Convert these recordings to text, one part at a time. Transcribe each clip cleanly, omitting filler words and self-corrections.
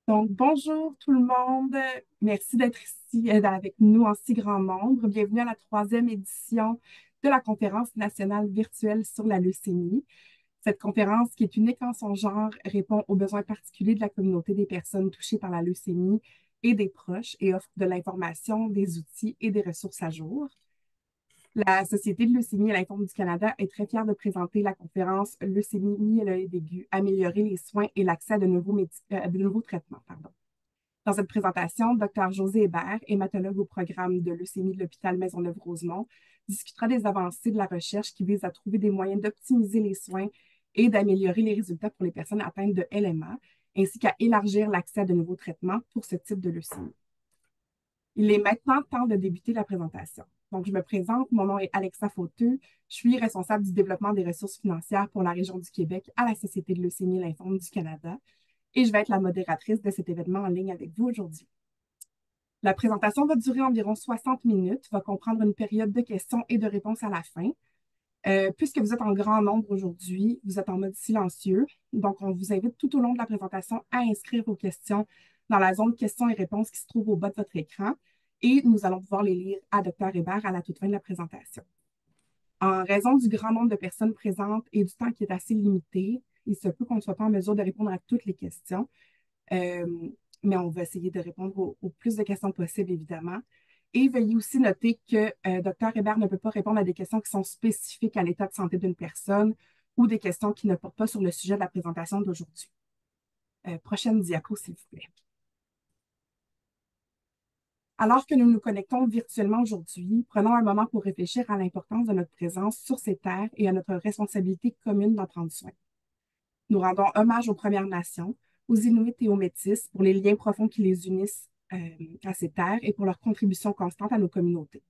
Donc, bonjour tout le monde. Merci d'être ici avec nous en si grand nombre. Bienvenue à la troisième édition de la conférence nationale virtuelle sur la leucémie. Cette conférence, qui est unique en son genre, répond aux besoins particuliers de la communauté des personnes touchées par la leucémie et des proches et offre de l'information, des outils et des ressources à jour. La Société de leucémie et lymphome du Canada est très fière de présenter la conférence Leucémie myéloïde aiguë, améliorer les soins et l'accès à de nouveaux traitements. Pardon. Dans cette présentation, Dr José Hébert, hématologue au programme de leucémie de l'hôpital Maisonneuve-Rosemont, discutera des avancées de la recherche qui visent à trouver des moyens d'optimiser les soins et d'améliorer les résultats pour les personnes atteintes de LMA, ainsi qu'à élargir l'accès à de nouveaux traitements pour ce type de leucémie. Il est maintenant temps de débuter la présentation. Donc, je me présente, mon nom est Alexa Fauteux, je suis responsable du développement des ressources financières pour la région du Québec à la Société de leucémie et lymphome du Canada et je vais être la modératrice de cet événement en ligne avec vous aujourd'hui. La présentation va durer environ 60 minutes, va comprendre une période de questions et de réponses à la fin. Puisque vous êtes en grand nombre aujourd'hui, vous êtes en mode silencieux, donc on vous invite tout au long de la présentation à inscrire vos questions dans la zone questions et réponses qui se trouve au bas de votre écran et nous allons pouvoir les lire à Dr Hébert à la toute fin de la présentation. En raison du grand nombre de personnes présentes et du temps qui est assez limité, il se peut qu'on ne soit pas en mesure de répondre à toutes les questions. Euh, mais on va essayer de répondre au plus de questions possibles, évidemment. Et veuillez aussi noter que Dr Hébert ne peut pas répondre à des questions qui sont spécifiques à l'état de santé d'une personne ou des questions qui ne portent pas sur le sujet de la présentation d'aujourd'hui. Prochaine diapo, s'il vous plaît. Alors que nous nous connectons virtuellement aujourd'hui, prenons un moment pour réfléchir à l'importance de notre présence sur ces terres et à notre responsabilité commune d'en prendre soin. Nous rendons hommage aux Premières Nations, aux Inuits et aux Métis pour les liens profonds qui les unissent à ces terres et pour leur contribution constante à nos communautés.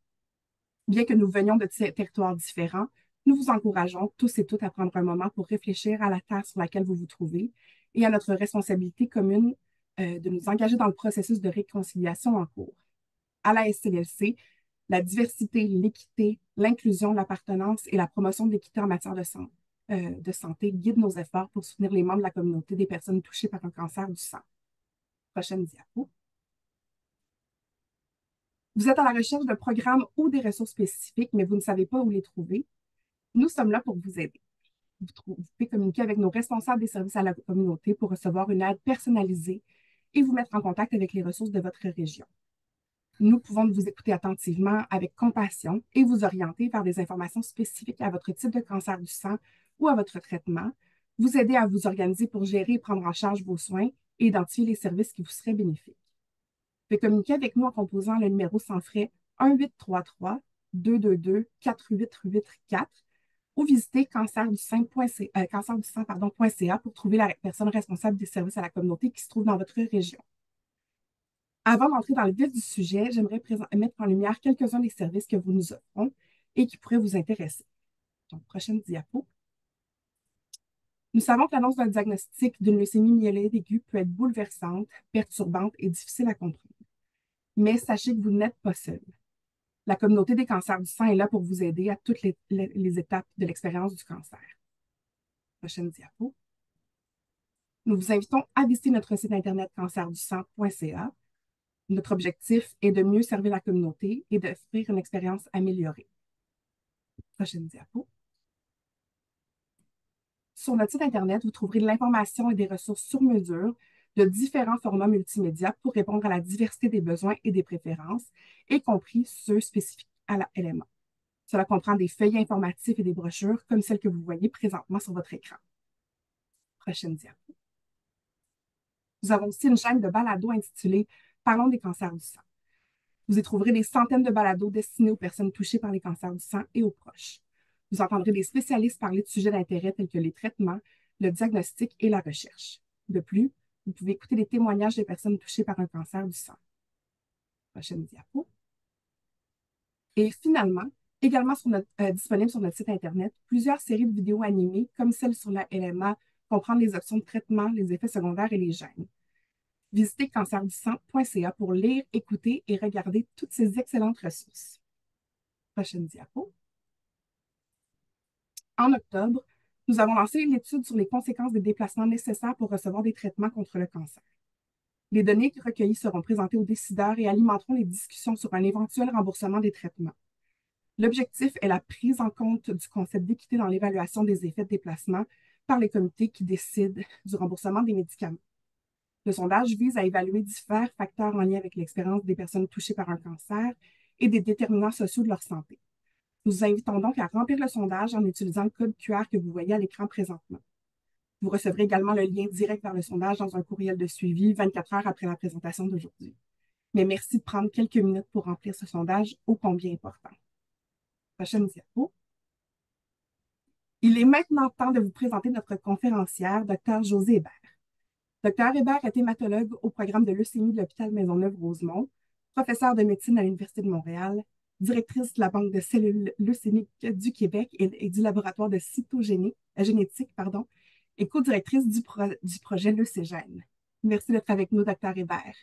Bien que nous venions de territoires différents, nous vous encourageons tous et toutes à prendre un moment pour réfléchir à la terre sur laquelle vous vous trouvez et à notre responsabilité commune de nous engager dans le processus de réconciliation en cours. À la SCLC, la diversité, l'équité, l'inclusion, l'appartenance et la promotion de l'équité en matière de santé guident nos efforts pour soutenir les membres de la communauté des personnes touchées par un cancer du sang. Prochaine diapo. Vous êtes à la recherche de programmes ou des ressources spécifiques, mais vous ne savez pas où les trouver. Nous sommes là pour vous aider. Vous pouvez communiquer avec nos responsables des services à la communauté pour recevoir une aide personnalisée et vous mettre en contact avec les ressources de votre région. Nous pouvons vous écouter attentivement avec compassion et vous orienter vers des informations spécifiques à votre type de cancer du sang ou à votre traitement, vous aider à vous organiser pour gérer et prendre en charge vos soins et identifier les services qui vous seraient bénéfiques. Vous pouvez communiquer avec nous en composant le numéro sans frais 1-833-222-4884 ou visiter cancerdu-sang.ca pour trouver la personne responsable des services à la communauté qui se trouve dans votre région. Avant d'entrer dans le vif du sujet, j'aimerais mettre en lumière quelques-uns des services que vous nous offrons et qui pourraient vous intéresser. Donc, prochaine diapo. Nous savons que l'annonce d'un diagnostic d'une leucémie myéloïde aiguë peut être bouleversante, perturbante et difficile à comprendre. Mais sachez que vous n'êtes pas seul. La communauté des cancers du sang est là pour vous aider à toutes les étapes de l'expérience du cancer. Prochaine diapo. Nous vous invitons à visiter notre site internet cancerdusang.ca. Notre objectif est de mieux servir la communauté et d'offrir une expérience améliorée. Prochaine diapo. Sur notre site Internet, vous trouverez de l'information et des ressources sur mesure de différents formats multimédia pour répondre à la diversité des besoins et des préférences, y compris ceux spécifiques à la LMA. Cela comprend des feuillets informatifs et des brochures comme celles que vous voyez présentement sur votre écran. Prochaine diapo. Nous avons aussi une chaîne de balados intitulée Parlons des cancers du sang. Vous y trouverez des centaines de balados destinés aux personnes touchées par les cancers du sang et aux proches. Vous entendrez des spécialistes parler de sujets d'intérêt tels que les traitements, le diagnostic et la recherche. De plus, vous pouvez écouter les témoignages des personnes touchées par un cancer du sang. Prochaine diapo. Et finalement, également disponible sur notre site Internet, plusieurs séries de vidéos animées, comme celle sur la LMA, comprendre les options de traitement, les effets secondaires et les gènes. Visitez cancerdusang.ca pour lire, écouter et regarder toutes ces excellentes ressources. Prochaine diapo. En octobre, nous avons lancé une étude sur les conséquences des déplacements nécessaires pour recevoir des traitements contre le cancer. Les données recueillies seront présentées aux décideurs et alimenteront les discussions sur un éventuel remboursement des traitements. L'objectif est la prise en compte du concept d'équité dans l'évaluation des effets de déplacement par les comités qui décident du remboursement des médicaments. Le sondage vise à évaluer différents facteurs en lien avec l'expérience des personnes touchées par un cancer et des déterminants sociaux de leur santé. Nous vous invitons donc à remplir le sondage en utilisant le code QR que vous voyez à l'écran présentement. Vous recevrez également le lien direct vers le sondage dans un courriel de suivi 24 heures après la présentation d'aujourd'hui. Mais merci de prendre quelques minutes pour remplir ce sondage ô combien important. Prochaine diapo. Il est maintenant temps de vous présenter notre conférencière, Dr. Josée Hébert. Dr. Hébert est hématologue au programme de leucémie de l'hôpital Maisonneuve-Rosemont, professeure de médecine à l'Université de Montréal, directrice de la Banque de cellules leucémiques du Québec et du laboratoire de cytogénétique, et co-directrice du projet Leucégène. Merci d'être avec nous, Dr. Hébert.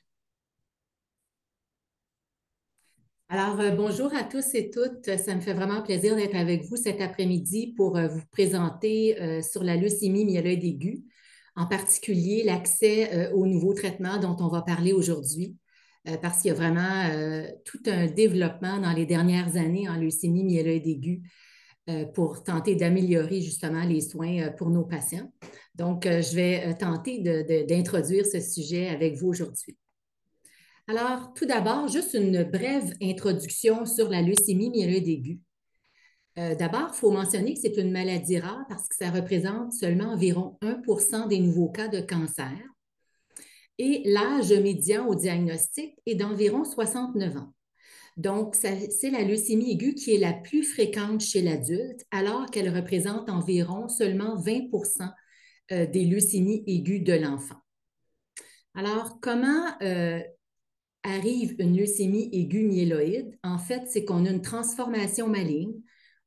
Alors, bonjour à tous et toutes. Ça me fait vraiment plaisir d'être avec vous cet après-midi pour vous présenter sur la leucémie myéloïde aiguë, en particulier l'accès aux nouveaux traitements dont on va parler aujourd'hui, parce qu'il y a vraiment tout un développement dans les dernières années en leucémie myéloïde aiguë pour tenter d'améliorer justement les soins pour nos patients. Donc, je vais tenter d'introduire ce sujet avec vous aujourd'hui. Alors, tout d'abord, juste une brève introduction sur la leucémie myéloïde aiguë. D'abord, il faut mentionner que c'est une maladie rare parce que ça représente seulement environ 1% des nouveaux cas de cancer. Et l'âge médian au diagnostic est d'environ 69 ans. Donc, c'est la leucémie aiguë qui est la plus fréquente chez l'adulte, alors qu'elle représente environ seulement 20% des leucémies aiguës de l'enfant. Alors, comment arrive une leucémie aiguë myéloïde? En fait, c'est qu'on a une transformation maligne,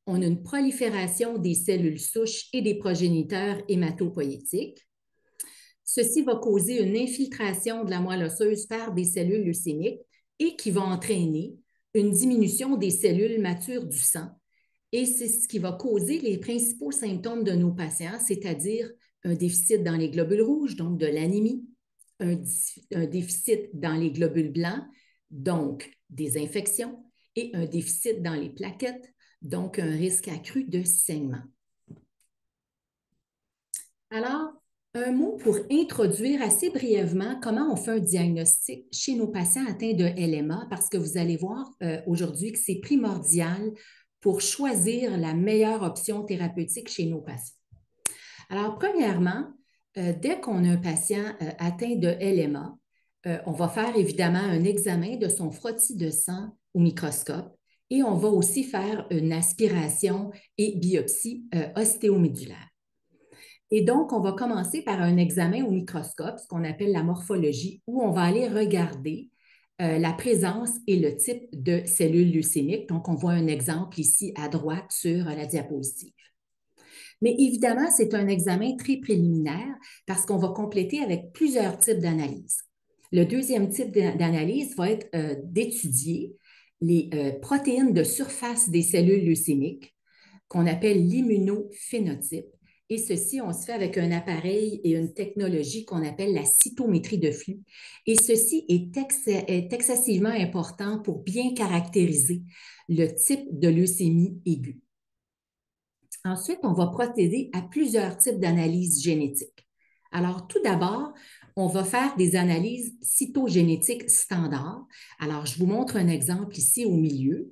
on a une prolifération des cellules souches et des progéniteurs hématopoïétiques. Ceci va causer une infiltration de la moelle osseuse par des cellules leucémiques et qui va entraîner une diminution des cellules matures du sang. Et c'est ce qui va causer les principaux symptômes de nos patients, c'est-à-dire un déficit dans les globules rouges, donc de l'anémie, un déficit dans les globules blancs, donc des infections, et un déficit dans les plaquettes, donc un risque accru de saignement. Alors, un mot pour introduire assez brièvement comment on fait un diagnostic chez nos patients atteints de LMA, parce que vous allez voir aujourd'hui que c'est primordial pour choisir la meilleure option thérapeutique chez nos patients. Alors, premièrement, dès qu'on a un patient atteint de LMA, on va faire évidemment un examen de son frottis de sang au microscope et on va aussi faire une aspiration et biopsie ostéomédulaire. Et donc, on va commencer par un examen au microscope, ce qu'on appelle la morphologie, où on va aller regarder la présence et le type de cellules leucémiques. Donc, on voit un exemple ici à droite sur la diapositive. Mais évidemment, c'est un examen très préliminaire parce qu'on va compléter avec plusieurs types d'analyses. Le deuxième type d'analyse va être d'étudier les protéines de surface des cellules leucémiques qu'on appelle l'immunophénotype. Et ceci, on se fait avec un appareil et une technologie qu'on appelle la cytométrie de flux. Et ceci est excessivement important pour bien caractériser le type de leucémie aiguë. Ensuite, on va procéder à plusieurs types d'analyses génétiques. Alors, tout d'abord, on va faire des analyses cytogénétiques standards. Alors, je vous montre un exemple ici au milieu.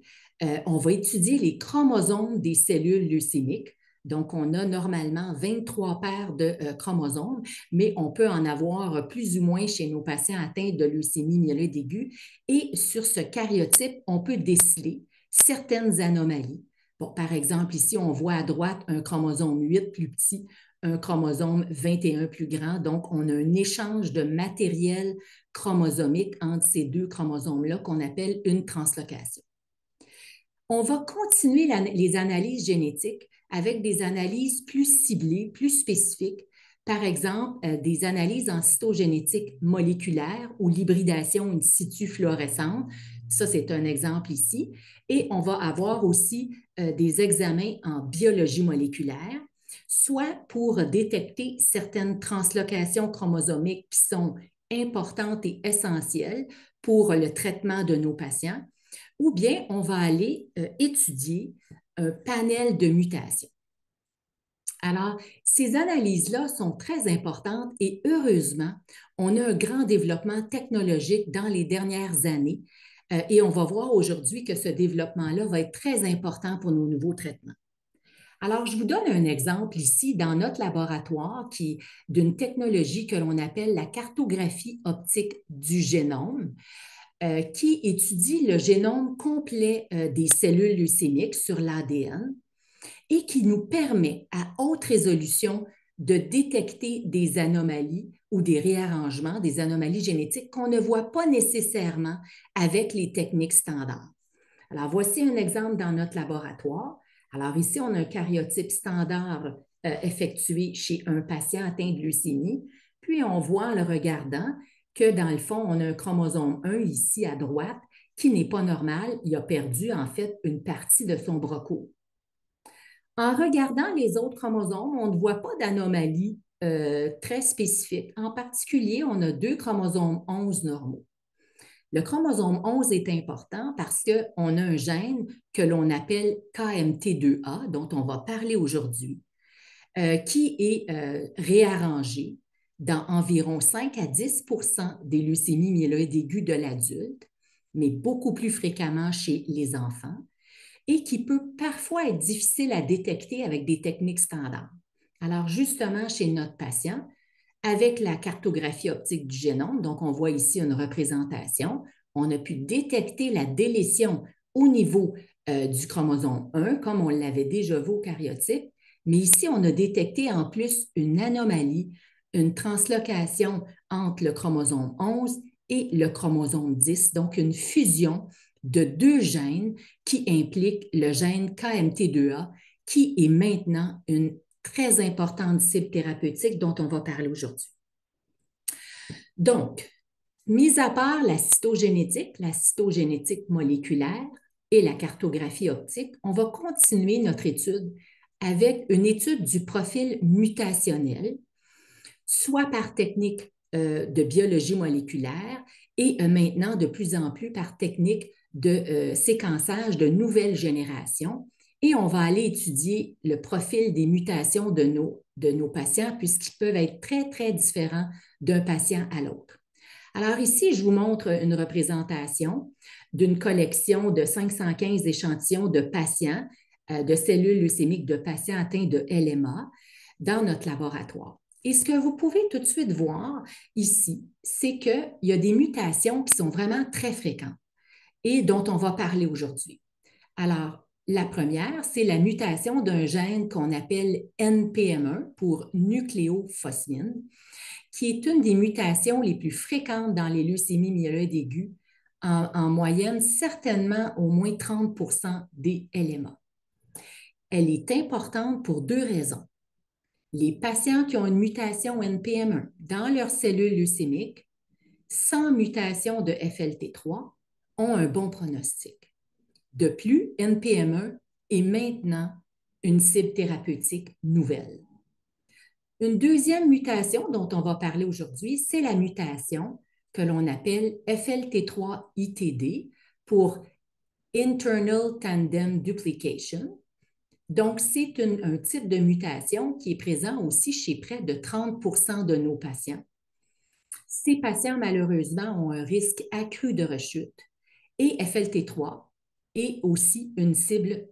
On va étudier les chromosomes des cellules leucémiques. Donc, on a normalement 23 paires de chromosomes, mais on peut en avoir plus ou moins chez nos patients atteints de leucémie myéloïde aiguë. Et sur ce karyotype, on peut déceler certaines anomalies. Bon, par exemple, ici, on voit à droite un chromosome 8 plus petit, un chromosome 21 plus grand. Donc, on a un échange de matériel chromosomique entre ces deux chromosomes-là qu'on appelle une translocation. On va continuer les analyses génétiques avec des analyses plus ciblées, plus spécifiques. Par exemple, des analyses en cytogénétique moléculaire ou l'hybridation in situ fluorescente. Ça, c'est un exemple ici. Et on va avoir aussi des examens en biologie moléculaire, soit pour détecter certaines translocations chromosomiques qui sont importante et essentielle pour le traitement de nos patients, ou bien on va aller étudier un panel de mutations. Alors, ces analyses-là sont très importantes et heureusement, on a un grand développement technologique dans les dernières années et on va voir aujourd'hui que ce développement-là va être très important pour nos nouveaux traitements. Alors, je vous donne un exemple ici dans notre laboratoire d'une technologie que l'on appelle la cartographie optique du génome, qui étudie le génome complet des cellules leucémiques sur l'ADN et qui nous permet à haute résolution de détecter des anomalies ou des réarrangements, des anomalies génétiques qu'on ne voit pas nécessairement avec les techniques standards. Alors, voici un exemple dans notre laboratoire. Alors, ici, on a un karyotype standard effectué chez un patient atteint de leucémie. Puis, on voit en le regardant que, dans le fond, on a un chromosome 1 ici à droite qui n'est pas normal. Il a perdu, en fait, une partie de son bras court. En regardant les autres chromosomes, on ne voit pas d'anomalie très spécifique. En particulier, on a 2 chromosomes 11 normaux. Le chromosome 11 est important parce qu'on a un gène que l'on appelle KMT2A, dont on va parler aujourd'hui, qui est réarrangé dans environ 5 à 10 des leucémies myéloïdes aiguës de l'adulte, mais beaucoup plus fréquemment chez les enfants, et qui peut parfois être difficile à détecter avec des techniques standards. Alors, justement, chez notre patient, avec la cartographie optique du génome, donc on voit ici une représentation, on a pu détecter la délétion au niveau du chromosome 1, comme on l'avait déjà vu au karyotype, mais ici, on a détecté en plus une anomalie, une translocation entre le chromosome 11 et le chromosome 10, donc une fusion de 2 gènes qui impliquent le gène KMT2A, qui est maintenant une très importante cible thérapeutique dont on va parler aujourd'hui. Donc, mis à part la cytogénétique moléculaire et la cartographie optique, on va continuer notre étude avec une étude du profil mutationnel, soit par technique de biologie moléculaire et maintenant de plus en plus par technique de séquençage de nouvelle génération. Et on va aller étudier le profil des mutations de nos patients puisqu'ils peuvent être très, très différents d'un patient à l'autre. Alors ici, je vous montre une représentation d'une collection de 515 échantillons de patients, de cellules leucémiques de patients atteints de LMA dans notre laboratoire. Et ce que vous pouvez tout de suite voir ici, c'est qu'il y a des mutations qui sont vraiment très fréquentes et dont on va parler aujourd'hui. Alors, la première, c'est la mutation d'un gène qu'on appelle NPM1 pour nucléophosphine, qui est une des mutations les plus fréquentes dans les leucémies myéloïdes aiguës, en moyenne certainement au moins 30 des LMA. Elle est importante pour 2 raisons. Les patients qui ont une mutation NPM1 dans leurs cellules leucémiques, sans mutation de FLT3, ont un bon pronostic. De plus, NPM1 est maintenant une cible thérapeutique nouvelle. Une deuxième mutation dont on va parler aujourd'hui, c'est la mutation que l'on appelle FLT3-ITD pour Internal Tandem Duplication. Donc, c'est un type de mutation qui est présent aussi chez près de 30 de nos patients. Ces patients, malheureusement, ont un risque accru de rechute et FLT3 est aussi une cible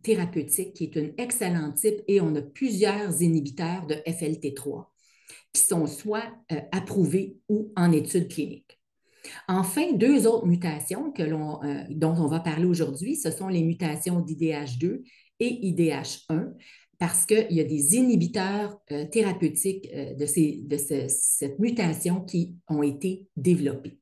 thérapeutique qui est une excellente cible et on a plusieurs inhibiteurs de FLT3 qui sont soit approuvés ou en études cliniques. Enfin, 2 autres mutations dont on va parler aujourd'hui, ce sont les mutations d'IDH2 et IDH1 parce qu'il y a des inhibiteurs thérapeutiques de cette mutation qui ont été développés.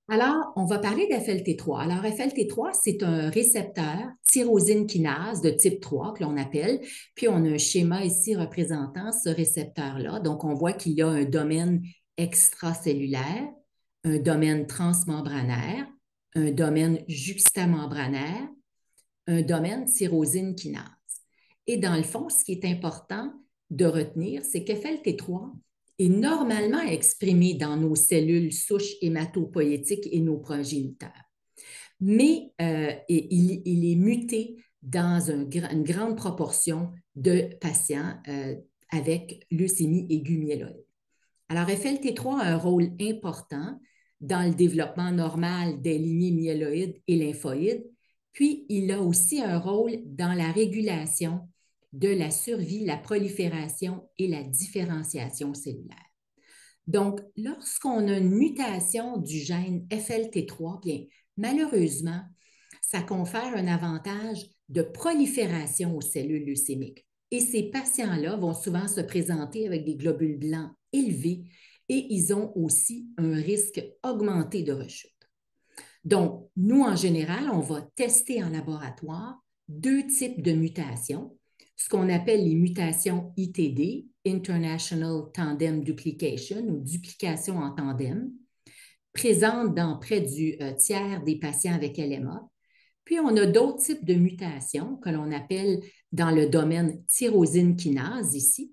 Alors, on va parler d'FLT3. Alors, FLT3, c'est un récepteur tyrosine kinase de type 3 que l'on appelle. Puis, on a un schéma ici représentant ce récepteur-là. Donc, on voit qu'il y a un domaine extracellulaire, un domaine transmembranaire, un domaine juxtamembranaire, un domaine tyrosine kinase. Et dans le fond, ce qui est important de retenir, c'est que FLT3 est normalement exprimé dans nos cellules souches hématopoïétiques et nos progéniteurs. Mais il est muté dans une grande proportion de patients avec leucémie aiguë myéloïde. Alors, FLT3 a un rôle important dans le développement normal des lignées myéloïdes et lymphoïdes, puis il a aussi un rôle dans la régulation de la survie, la prolifération et la différenciation cellulaire. Donc, lorsqu'on a une mutation du gène FLT3, bien, malheureusement, ça confère un avantage de prolifération aux cellules leucémiques. Et ces patients-là vont souvent se présenter avec des globules blancs élevés et ils ont aussi un risque augmenté de rechute. Donc, nous, en général, on va tester en laboratoire 2 types de mutations, ce qu'on appelle les mutations ITD, International Tandem Duplication, ou duplication en tandem, présentes dans près du tiers des patients avec LMA. Puis, on a d'autres types de mutations que l'on appelle dans le domaine tyrosine kinase ici,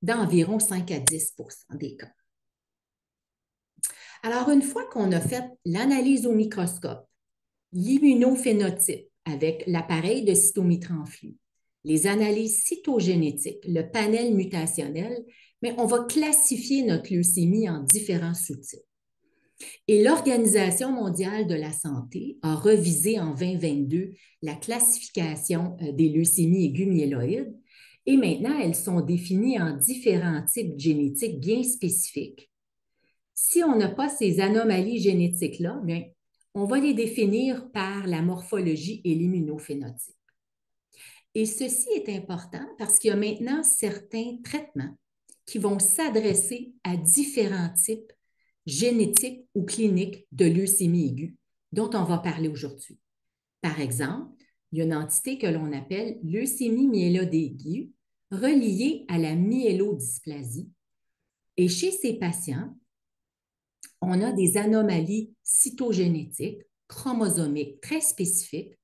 d'environ 5 à 10 des cas. Alors, une fois qu'on a fait l'analyse au microscope, l'immunophénotype avec l'appareil de cytométrie en flux, les analyses cytogénétiques, le panel mutationnel, mais on va classifier notre leucémie en différents sous-types. Et l'Organisation mondiale de la santé a revisé en 2022 la classification des leucémies aiguës myéloïdes et maintenant elles sont définies en différents types génétiques bien spécifiques. Si on n'a pas ces anomalies génétiques-là, bien, on va les définir par la morphologie et l'immunophénotype. Et ceci est important parce qu'il y a maintenant certains traitements qui vont s'adresser à différents types génétiques ou cliniques de leucémie aiguë dont on va parler aujourd'hui. Par exemple, il y a une entité que l'on appelle leucémie myéloïde aiguë reliée à la myélodysplasie. Et chez ces patients, on a des anomalies cytogénétiques, chromosomiques très spécifiques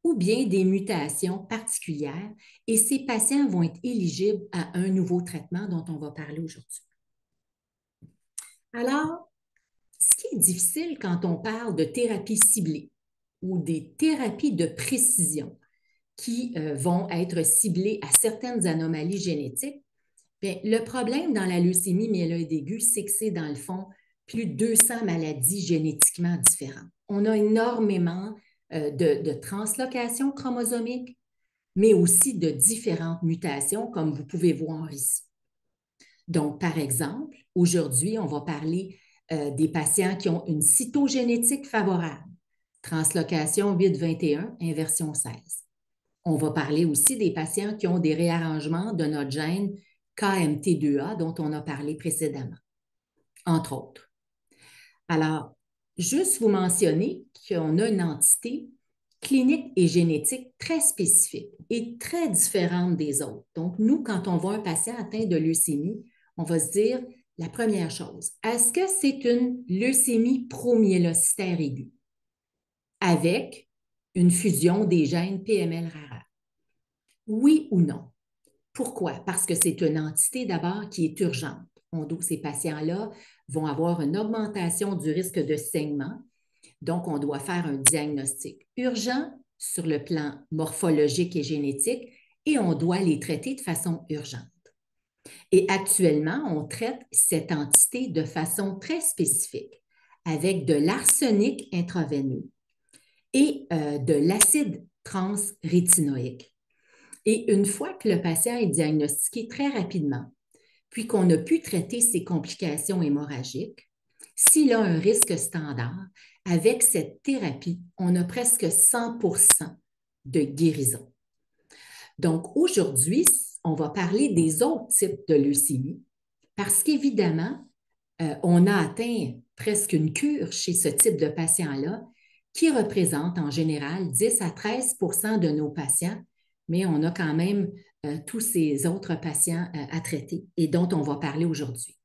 ou bien des mutations particulières et ces patients vont être éligibles à un nouveau traitement dont on va parler aujourd'hui. Alors, ce qui est difficile quand on parle de thérapie ciblée ou des thérapies de précision qui vont être ciblées à certaines anomalies génétiques, bien, le problème dans la leucémie myéloïde aiguë, c'est que c'est dans le fond plus de 200 maladies génétiquement différentes. On a énormément de translocations chromosomiques, mais aussi de différentes mutations, comme vous pouvez voir ici. Donc, par exemple, aujourd'hui, on va parler des patients qui ont une cytogénétique favorable, translocation 821, inversion 16. On va parler aussi des patients qui ont des réarrangements de notre gène KMT2A dont on a parlé précédemment, entre autres. Alors, juste vous mentionner qu'on a une entité clinique et génétique très spécifique et très différente des autres. Donc, nous, quand on voit un patient atteint de leucémie, on va se dire la première chose, est-ce que c'est une leucémie promyélocitaire aiguë avec une fusion des gènes PML-RARA? Oui ou non? Pourquoi? Parce que c'est une entité d'abord qui est urgente. Ces patients-là vont avoir une augmentation du risque de saignement. Donc, on doit faire un diagnostic urgent sur le plan morphologique et génétique et on doit les traiter de façon urgente. Et actuellement, on traite cette entité de façon très spécifique avec de l'arsenic intraveineux et de l'acide transrétinoïque. Et une fois que le patient est diagnostiqué très rapidement, puis qu'on a pu traiter ses complications hémorragiques, s'il a un risque standard, avec cette thérapie, on a presque 100% de guérison. Donc, aujourd'hui, on va parler des autres types de leucémie parce qu'évidemment, on a atteint presque une cure chez ce type de patient-là qui représente en général 10 à 13% de nos patients, mais on a quand même tous ces autres patients à traiter et dont on va parler aujourd'hui.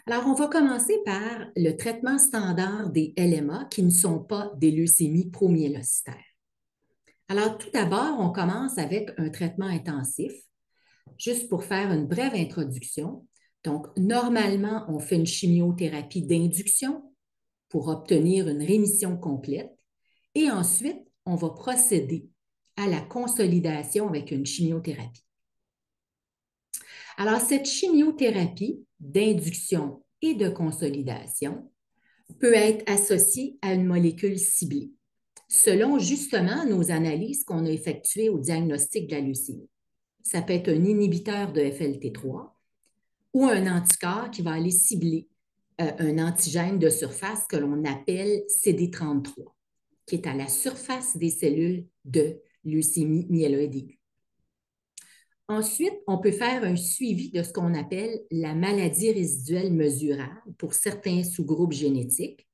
Alors, on va commencer par le traitement standard des LMA qui ne sont pas des leucémies promyélocitaires. Alors, tout d'abord, on commence avec un traitement intensif. Juste pour faire une brève introduction, Donc, normalement, on fait une chimiothérapie d'induction pour obtenir une rémission complète et ensuite, on va procéder à la consolidation avec une chimiothérapie. Alors, cette chimiothérapie d'induction et de consolidation peut être associée à une molécule ciblée, selon justement nos analyses qu'on a effectuées au diagnostic de la leucémie. Ça peut être un inhibiteur de FLT3 ou un anticorps qui va aller cibler un antigène de surface que l'on appelle CD33, qui est à la surface des cellules de leucémie myéloïde aiguë. Ensuite, on peut faire un suivi de ce qu'on appelle la maladie résiduelle mesurable pour certains sous-groupes génétiques.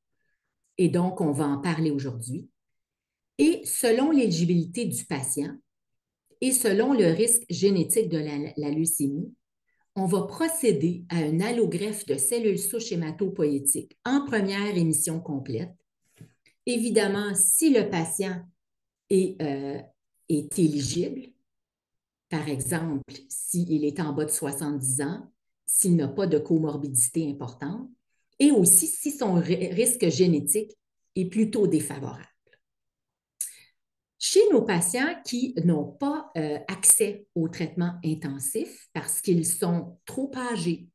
Et donc, on va en parler aujourd'hui. Et selon l'éligibilité du patient et selon le risque génétique de la leucémie, on va procéder à une allogreffe de cellules souches hématopoïétiques en première émission complète. Évidemment, si le patient est éligible, par exemple, s'il est en bas de 70 ans, s'il n'a pas de comorbidité importante, et aussi si son risque génétique est plutôt défavorable. Chez nos patients qui n'ont pas accès au traitement intensif parce qu'ils sont trop âgés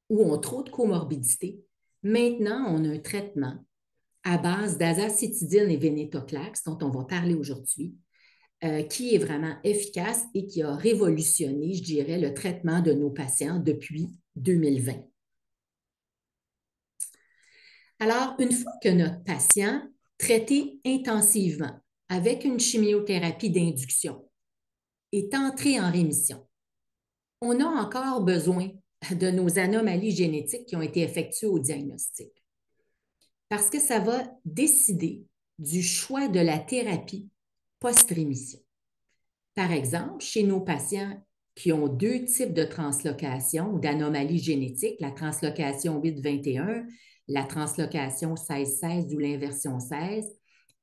ou ont trop de comorbidité, maintenant, on a un traitement à base d'azacétidine et vénétoclax, dont on va parler aujourd'hui, qui est vraiment efficace et qui a révolutionné, je dirais, le traitement de nos patients depuis 2020. Alors, une fois que notre patient, traité intensivement avec une chimiothérapie d'induction, est entré en rémission, on a encore besoin de nos anomalies génétiques qui ont été effectuées au diagnostic, parce que ça va décider du choix de la thérapie post-rémission. Par exemple, chez nos patients qui ont deux types de translocation ou d'anomalies génétiques, la translocation 8-21, la translocation 16-16 ou l'inversion 16,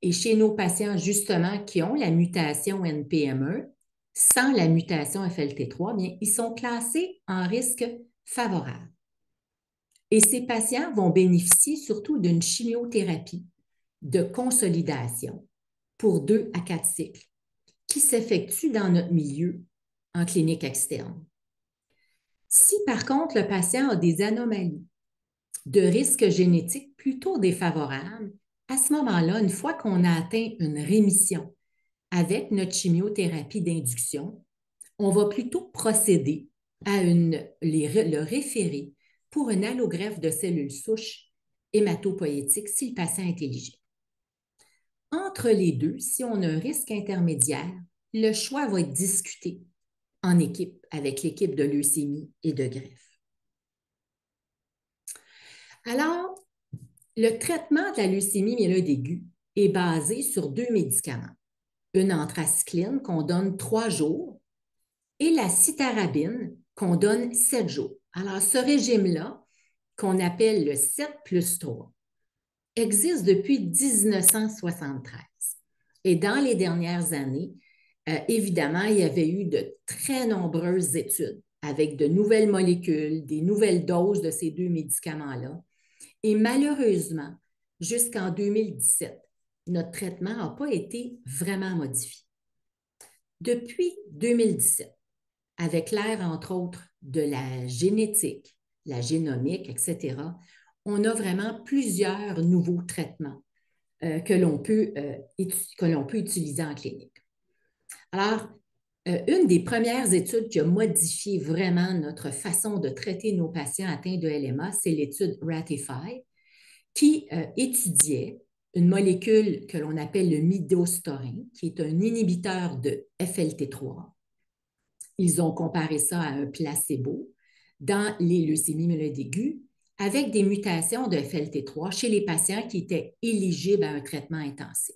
et chez nos patients justement qui ont la mutation NPM1 sans la mutation FLT3, bien, ils sont classés en risque favorable. Et ces patients vont bénéficier surtout d'une chimiothérapie de consolidation pour 2 à 4 cycles qui s'effectue dans notre milieu en clinique externe. Si par contre le patient a des anomalies de risque génétique plutôt défavorables, à ce moment-là, une fois qu'on a atteint une rémission avec notre chimiothérapie d'induction, on va plutôt procéder à le référer pour une allogreffe de cellules souches hématopoïétiques si le patient est éligible. Entre les deux, si on a un risque intermédiaire, le choix va être discuté en équipe avec l'équipe de leucémie et de greffe. Alors, le traitement de la leucémie myéloïde aiguë est basé sur 2 médicaments. Une anthracycline qu'on donne 3 jours et la cytarabine qu'on donne 7 jours. Alors, ce régime-là, qu'on appelle le 7+3, existe depuis 1973. Et dans les dernières années, évidemment, il y avait eu de très nombreuses études avec de nouvelles molécules, des nouvelles doses de ces 2 médicaments-là. Et malheureusement, jusqu'en 2017, notre traitement n'a pas été vraiment modifié. Depuis 2017, avec l'ère, entre autres, de la génétique, la génomique, etc., on a vraiment plusieurs nouveaux traitements que l'on peut utiliser en clinique. Alors, une des premières études qui a modifié vraiment notre façon de traiter nos patients atteints de LMA, c'est l'étude RATIFY, qui étudiait une molécule que l'on appelle le midostaurin, qui est un inhibiteur de FLT3. Ils ont comparé ça à un placebo dans les leucémies myéloïdes aiguës avec des mutations de FLT3 chez les patients qui étaient éligibles à un traitement intensif.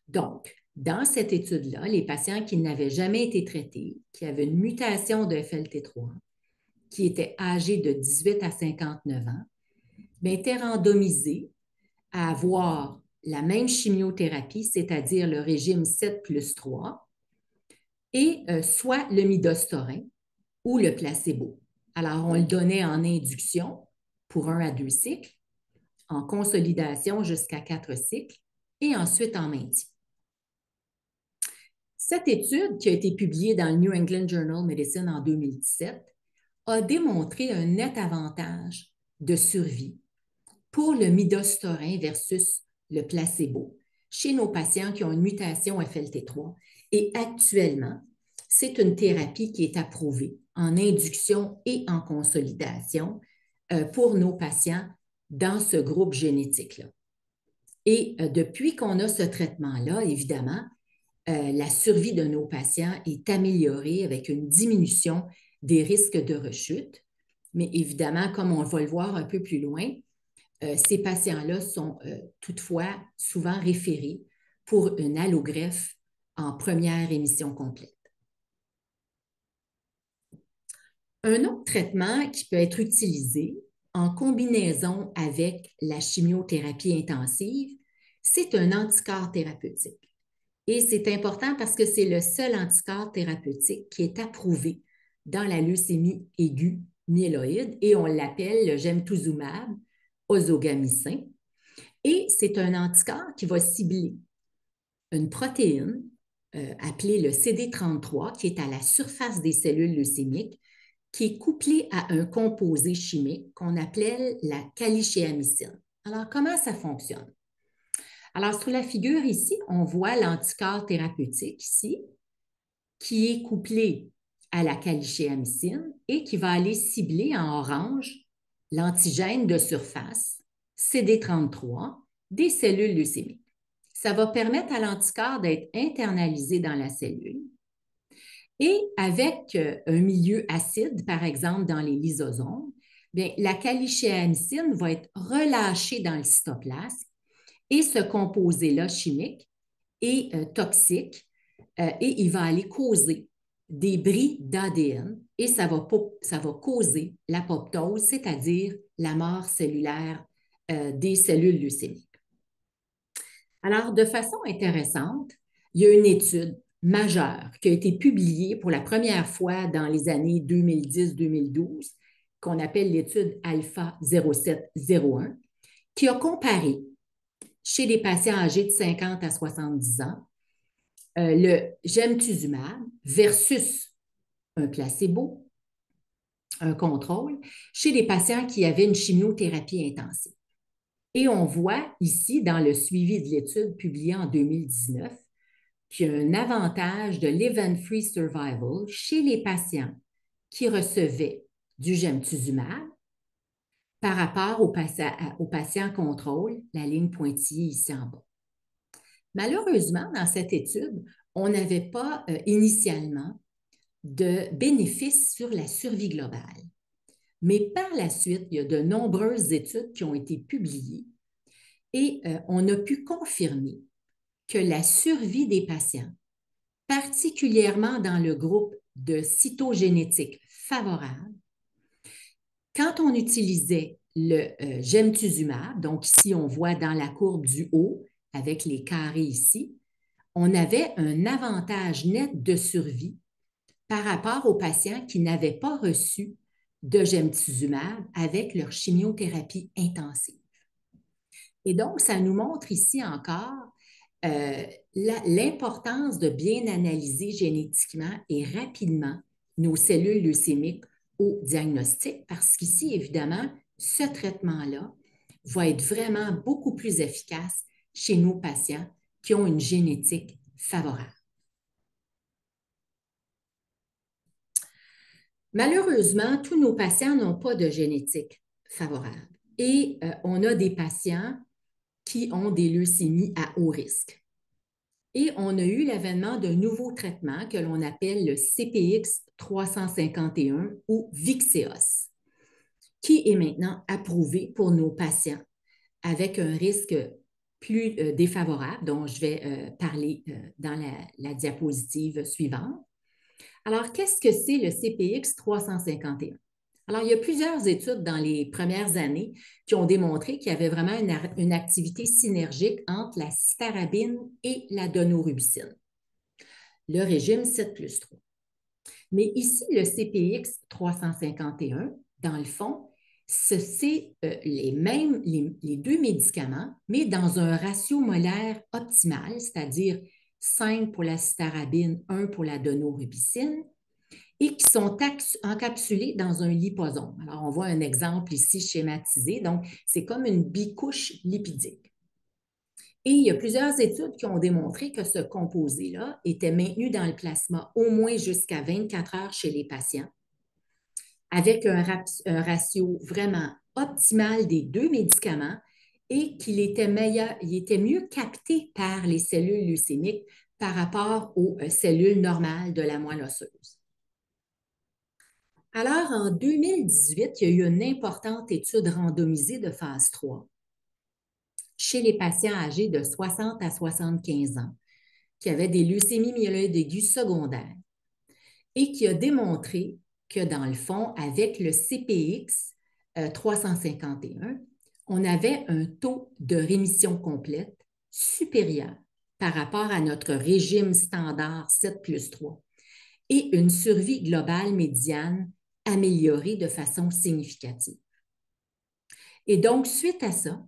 Donc, dans cette étude-là, les patients qui n'avaient jamais été traités, qui avaient une mutation de FLT3, qui étaient âgés de 18 à 59 ans, étaient randomisés à avoir la même chimiothérapie, c'est-à-dire le régime 7+3, et soit le midostaurin ou le placebo. Alors, on le donnait en induction pour 1 à 2 cycles, en consolidation jusqu'à 4 cycles et ensuite en maintien. Cette étude, qui a été publiée dans le New England Journal of Medicine en 2017, a démontré un net avantage de survie pour le midostaurin versus le placebo chez nos patients qui ont une mutation FLT3. Et actuellement, c'est une thérapie qui est approuvée en induction et en consolidation pour nos patients dans ce groupe génétique-là. Et depuis qu'on a ce traitement-là, évidemment, la survie de nos patients est améliorée avec une diminution des risques de rechute. Mais évidemment, comme on va le voir un peu plus loin, ces patients-là sont toutefois souvent référés pour une allogreffe en première émission complète. Un autre traitement qui peut être utilisé en combinaison avec la chimiothérapie intensive, c'est un anticorps thérapeutique. Et c'est important parce que c'est le seul anticorps thérapeutique qui est approuvé dans la leucémie aiguë myéloïde et on l'appelle le gemtuzumab ozogamicin. Et c'est un anticorps qui va cibler une protéine appelée le CD33 qui est à la surface des cellules leucémiques, qui est couplée à un composé chimique qu'on appelle la calichéamycine. Alors, comment ça fonctionne? Alors, sur la figure ici, on voit l'anticorps thérapeutique ici, qui est couplé à la calichéamycine et qui va aller cibler en orange l'antigène de surface CD33 des cellules leucémiques. Ça va permettre à l'anticorps d'être internalisé dans la cellule. Et avec un milieu acide, par exemple dans les lysosomes, bien, la calichéamycine va être relâchée dans le cytoplasme et ce composé-là chimique est toxique et il va aller causer des bris d'ADN et ça va causer l'apoptose, c'est-à-dire la mort cellulaire des cellules leucémiques. Alors, de façon intéressante, il y a une étude majeure qui a été publiée pour la première fois dans les années 2010-2012, qu'on appelle l'étude Alpha 0701, qui a comparé chez les patients âgés de 50 à 70 ans le gemtuzumab versus un placebo, un contrôle, chez les patients qui avaient une chimiothérapie intensive. Et on voit ici, dans le suivi de l'étude publiée en 2019, qu'il y a un avantage de l'event-free survival chez les patients qui recevaient du gemtuzumab par rapport aux patients contrôle, la ligne pointillée ici en bas. Malheureusement, dans cette étude, on n'avait pas initialement de bénéfices sur la survie globale. Mais par la suite, il y a de nombreuses études qui ont été publiées et on a pu confirmer que la survie des patients, particulièrement dans le groupe de cytogénétique favorable, quand on utilisait le gemtuzumab, donc ici on voit dans la courbe du haut avec les carrés ici, on avait un avantage net de survie par rapport aux patients qui n'avaient pas reçu de gemtuzumab avec leur chimiothérapie intensive. Et donc, ça nous montre ici encore l'importance de bien analyser génétiquement et rapidement nos cellules leucémiques au diagnostic, parce qu'ici, évidemment, ce traitement-là va être vraiment beaucoup plus efficace chez nos patients qui ont une génétique favorable. Malheureusement, tous nos patients n'ont pas de génétique favorable et on a des patients qui ont des leucémies à haut risque. Et on a eu l'avènement d'un nouveau traitement que l'on appelle le CPX 351 ou Vyxeos, qui est maintenant approuvé pour nos patients avec un risque plus défavorable, dont je vais parler dans la diapositive suivante. Alors, qu'est-ce que c'est le CPX 351? Alors, il y a plusieurs études dans les premières années qui ont démontré qu'il y avait vraiment une activité synergique entre la cytarabine et la daunorubicine, le régime 7+3. Mais ici, le CPX 351, dans le fond, c'est les deux médicaments, mais dans un ratio molaire optimal, c'est-à-dire 5 pour la cytarabine, 1 pour la donorubicine, et qui sont encapsulés dans un liposome. Alors, on voit un exemple ici schématisé. Donc, c'est comme une bicouche lipidique. Et il y a plusieurs études qui ont démontré que ce composé-là était maintenu dans le plasma au moins jusqu'à 24 heures chez les patients, avec un ratio vraiment optimal des deux médicaments et qu'il était meilleur, il était mieux capté par les cellules leucémiques par rapport aux cellules normales de la moelle osseuse. Alors, en 2018, il y a eu une importante étude randomisée de phase 3 chez les patients âgés de 60 à 75 ans qui avaient des leucémies myéloïdes aiguës secondaires et qui a démontré que, dans le fond, avec le CPX 351, on avait un taux de rémission complète supérieur par rapport à notre régime standard 7+3 et une survie globale médiane améliorée de façon significative. Et donc, suite à ça,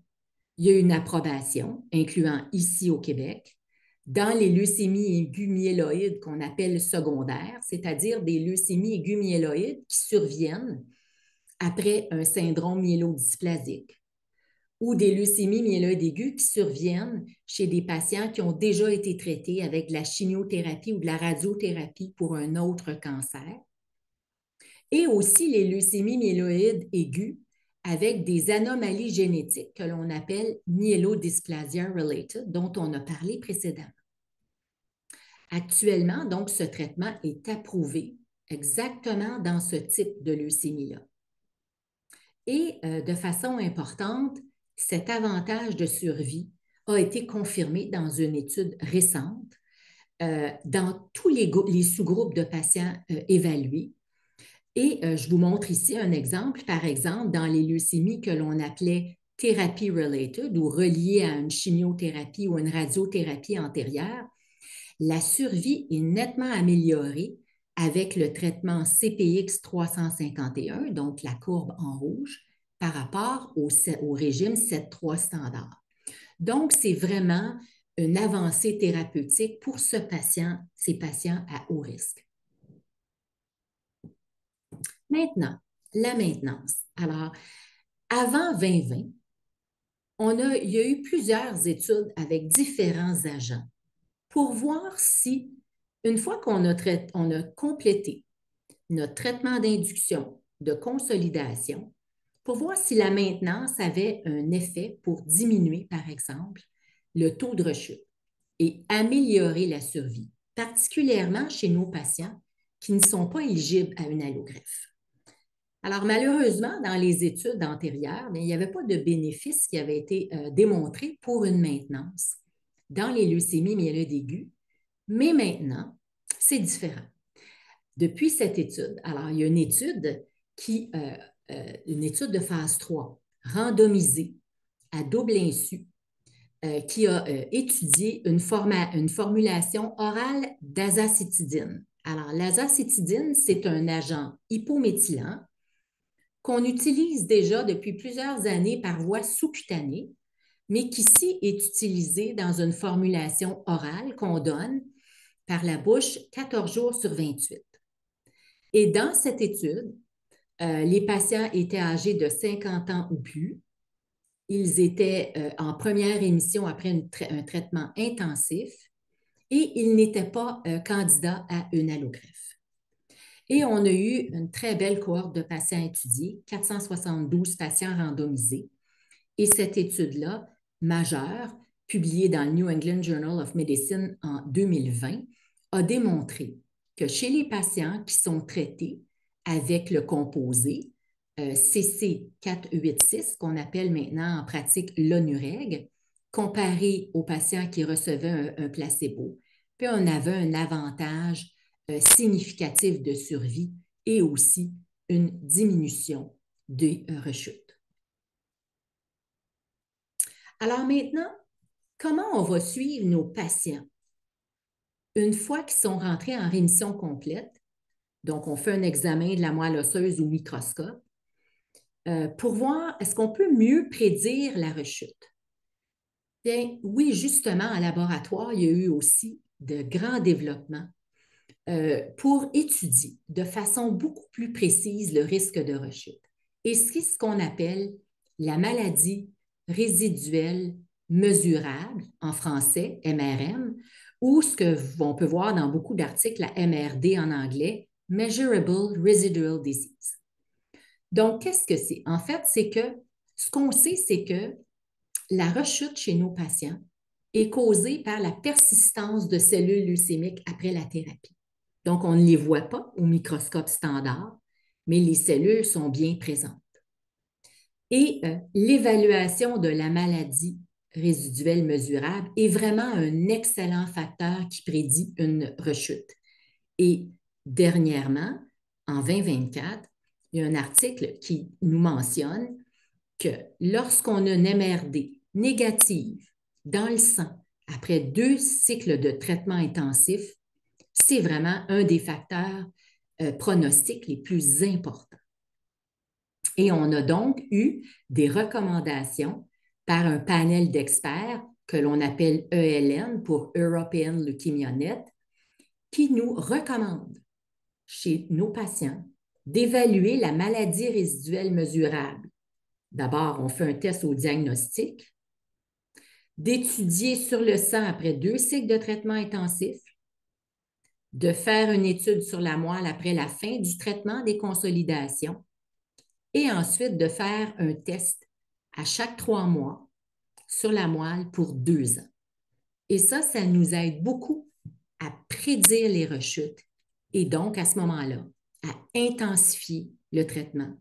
il y a eu une approbation, incluant ici au Québec, dans les leucémies aiguës myéloïdes qu'on appelle secondaires, c'est-à-dire des leucémies aiguës myéloïdes qui surviennent après un syndrome myélodysplasique ou des leucémies myéloïdes aiguës qui surviennent chez des patients qui ont déjà été traités avec de la chimiothérapie ou de la radiothérapie pour un autre cancer, et aussi les leucémies myéloïdes aiguës avec des anomalies génétiques que l'on appelle myélodysplasia related, dont on a parlé précédemment. Actuellement, donc, ce traitement est approuvé exactement dans ce type de leucémie-là. Et de façon importante, cet avantage de survie a été confirmé dans une étude récente dans tous les sous-groupes de patients évalués. Et je vous montre ici un exemple, par exemple, dans les leucémies que l'on appelait thérapie related ou reliées à une chimiothérapie ou une radiothérapie antérieure, la survie est nettement améliorée avec le traitement CPX 351, donc la courbe en rouge, par rapport au régime 7.3 standard. Donc, c'est vraiment une avancée thérapeutique pour ces patients à haut risque. Maintenant, la maintenance. Alors, avant 2020, il y a eu plusieurs études avec différents agents pour voir si, une fois qu'on a complété notre traitement d'induction, de consolidation, pour voir si la maintenance avait un effet pour diminuer, par exemple, le taux de rechute et améliorer la survie, particulièrement chez nos patients qui ne sont pas éligibles à une allogreffe. Alors, malheureusement, dans les études antérieures, il n'y avait pas de bénéfice qui avait été démontré pour une maintenance dans les leucémies myéloïdes aiguës, mais maintenant, c'est différent. Depuis cette étude, alors il y a une étude une étude de phase 3, randomisée à double insu, qui a étudié une formulation orale d'azacétidine. Alors, l'azacétidine, c'est un agent hypométhylant qu'on utilise déjà depuis plusieurs années par voie sous-cutanée, mais qui ici est utilisé dans une formulation orale qu'on donne par la bouche 14 jours sur 28. Et dans cette étude, les patients étaient âgés de 50 ans ou plus. Ils étaient en première émission après un traitement intensif et ils n'étaient pas candidats à une allogreffe. Et on a eu une très belle cohorte de patients étudiés, 472 patients randomisés. Et cette étude-là, majeure, publiée dans le New England Journal of Medicine en 2020, a démontré que chez les patients qui sont traités avec le composé CC486, qu'on appelle maintenant en pratique l'Onureg, comparé aux patients qui recevaient un placebo, puis on avait un avantage significatif de survie et aussi une diminution des rechutes. Alors maintenant, comment on va suivre nos patients? Une fois qu'ils sont rentrés en rémission complète, Donc, on fait un examen de la moelle osseuse au microscope pour voir est-ce qu'on peut mieux prédire la rechute. Bien, oui, justement, en laboratoire, il y a eu aussi de grands développements pour étudier de façon beaucoup plus précise le risque de rechute. Et c'est ce qu'on appelle la maladie résiduelle mesurable, en français, MRM, ou ce qu'on peut voir dans beaucoup d'articles, la MRD en anglais, Measurable Residual Disease. Donc, qu'est-ce que c'est? En fait, c'est que ce qu'on sait, c'est que la rechute chez nos patients est causée par la persistance de cellules leucémiques après la thérapie. Donc, on ne les voit pas au microscope standard, mais les cellules sont bien présentes. Et l'évaluation de la maladie résiduelle mesurable est vraiment un excellent facteur qui prédit une rechute. Et dernièrement, en 2024, il y a un article qui nous mentionne que lorsqu'on a une MRD négative dans le sang après 2 cycles de traitement intensif, c'est vraiment un des facteurs pronostiques les plus importants. Et on a donc eu des recommandations par un panel d'experts que l'on appelle ELN pour European Leukemia Net, qui nous recommande chez nos patients d'évaluer la maladie résiduelle mesurable. D'abord, on fait un test au diagnostic, d'étudier sur le sang après 2 cycles de traitement intensif, de faire une étude sur la moelle après la fin du traitement des consolidations et ensuite de faire un test à chaque 3 mois sur la moelle pour 2 ans. Et ça nous aide beaucoup à prédire les rechutes et donc à ce moment-là, à intensifier le traitement.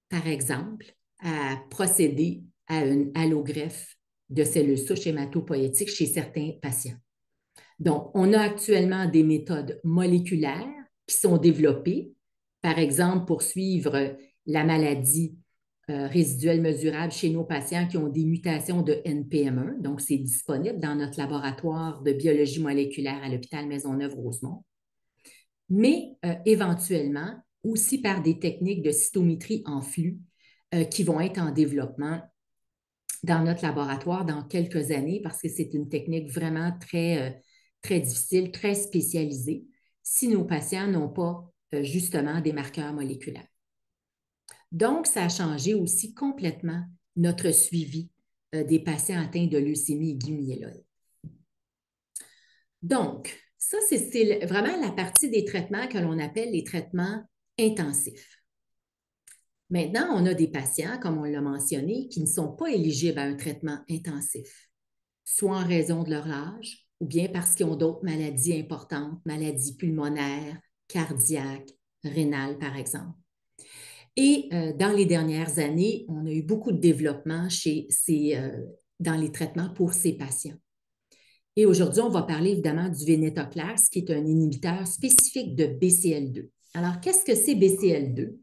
Par exemple, à procéder à une allogreffe de cellules souches hématopoïétiques chez certains patients. Donc, on a actuellement des méthodes moléculaires qui sont développées, par exemple pour suivre la maladie résiduelle mesurable chez nos patients qui ont des mutations de NPM1. Donc, c'est disponible dans notre laboratoire de biologie moléculaire à l'hôpital Maisonneuve-Rosemont. Mais éventuellement, aussi par des techniques de cytométrie en flux qui vont être en développement dans notre laboratoire dans quelques années parce que c'est une technique vraiment très difficile, très spécialisée si nos patients n'ont pas justement des marqueurs moléculaires. Donc, ça a changé aussi complètement notre suivi des patients atteints de leucémie aiguë myéloïde. Donc, ça, c'est vraiment la partie des traitements que l'on appelle les traitements intensifs. Maintenant, on a des patients, comme on l'a mentionné, qui ne sont pas éligibles à un traitement intensif, soit en raison de leur âge ou bien parce qu'ils ont d'autres maladies importantes, maladies pulmonaires, cardiaques, rénales, par exemple. Et dans les dernières années, on a eu beaucoup de développement dans les traitements pour ces patients. Et aujourd'hui, on va parler évidemment du venetoclax, qui est un inhibiteur spécifique de BCL2. Alors, qu'est-ce que c'est BCL2?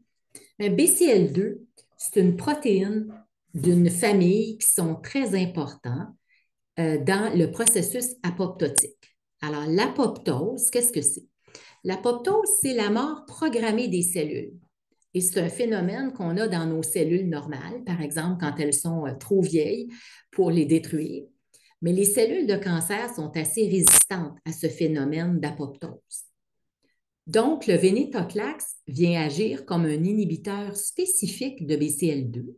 Bien, BCL2, c'est une protéine d'une famille qui sont très importants dans le processus apoptotique. Alors, l'apoptose, qu'est-ce que c'est? L'apoptose, c'est la mort programmée des cellules. Et c'est un phénomène qu'on a dans nos cellules normales, par exemple, quand elles sont trop vieilles pour les détruire. Mais les cellules de cancer sont assez résistantes à ce phénomène d'apoptose. Donc, le venetoclax vient agir comme un inhibiteur spécifique de BCL2.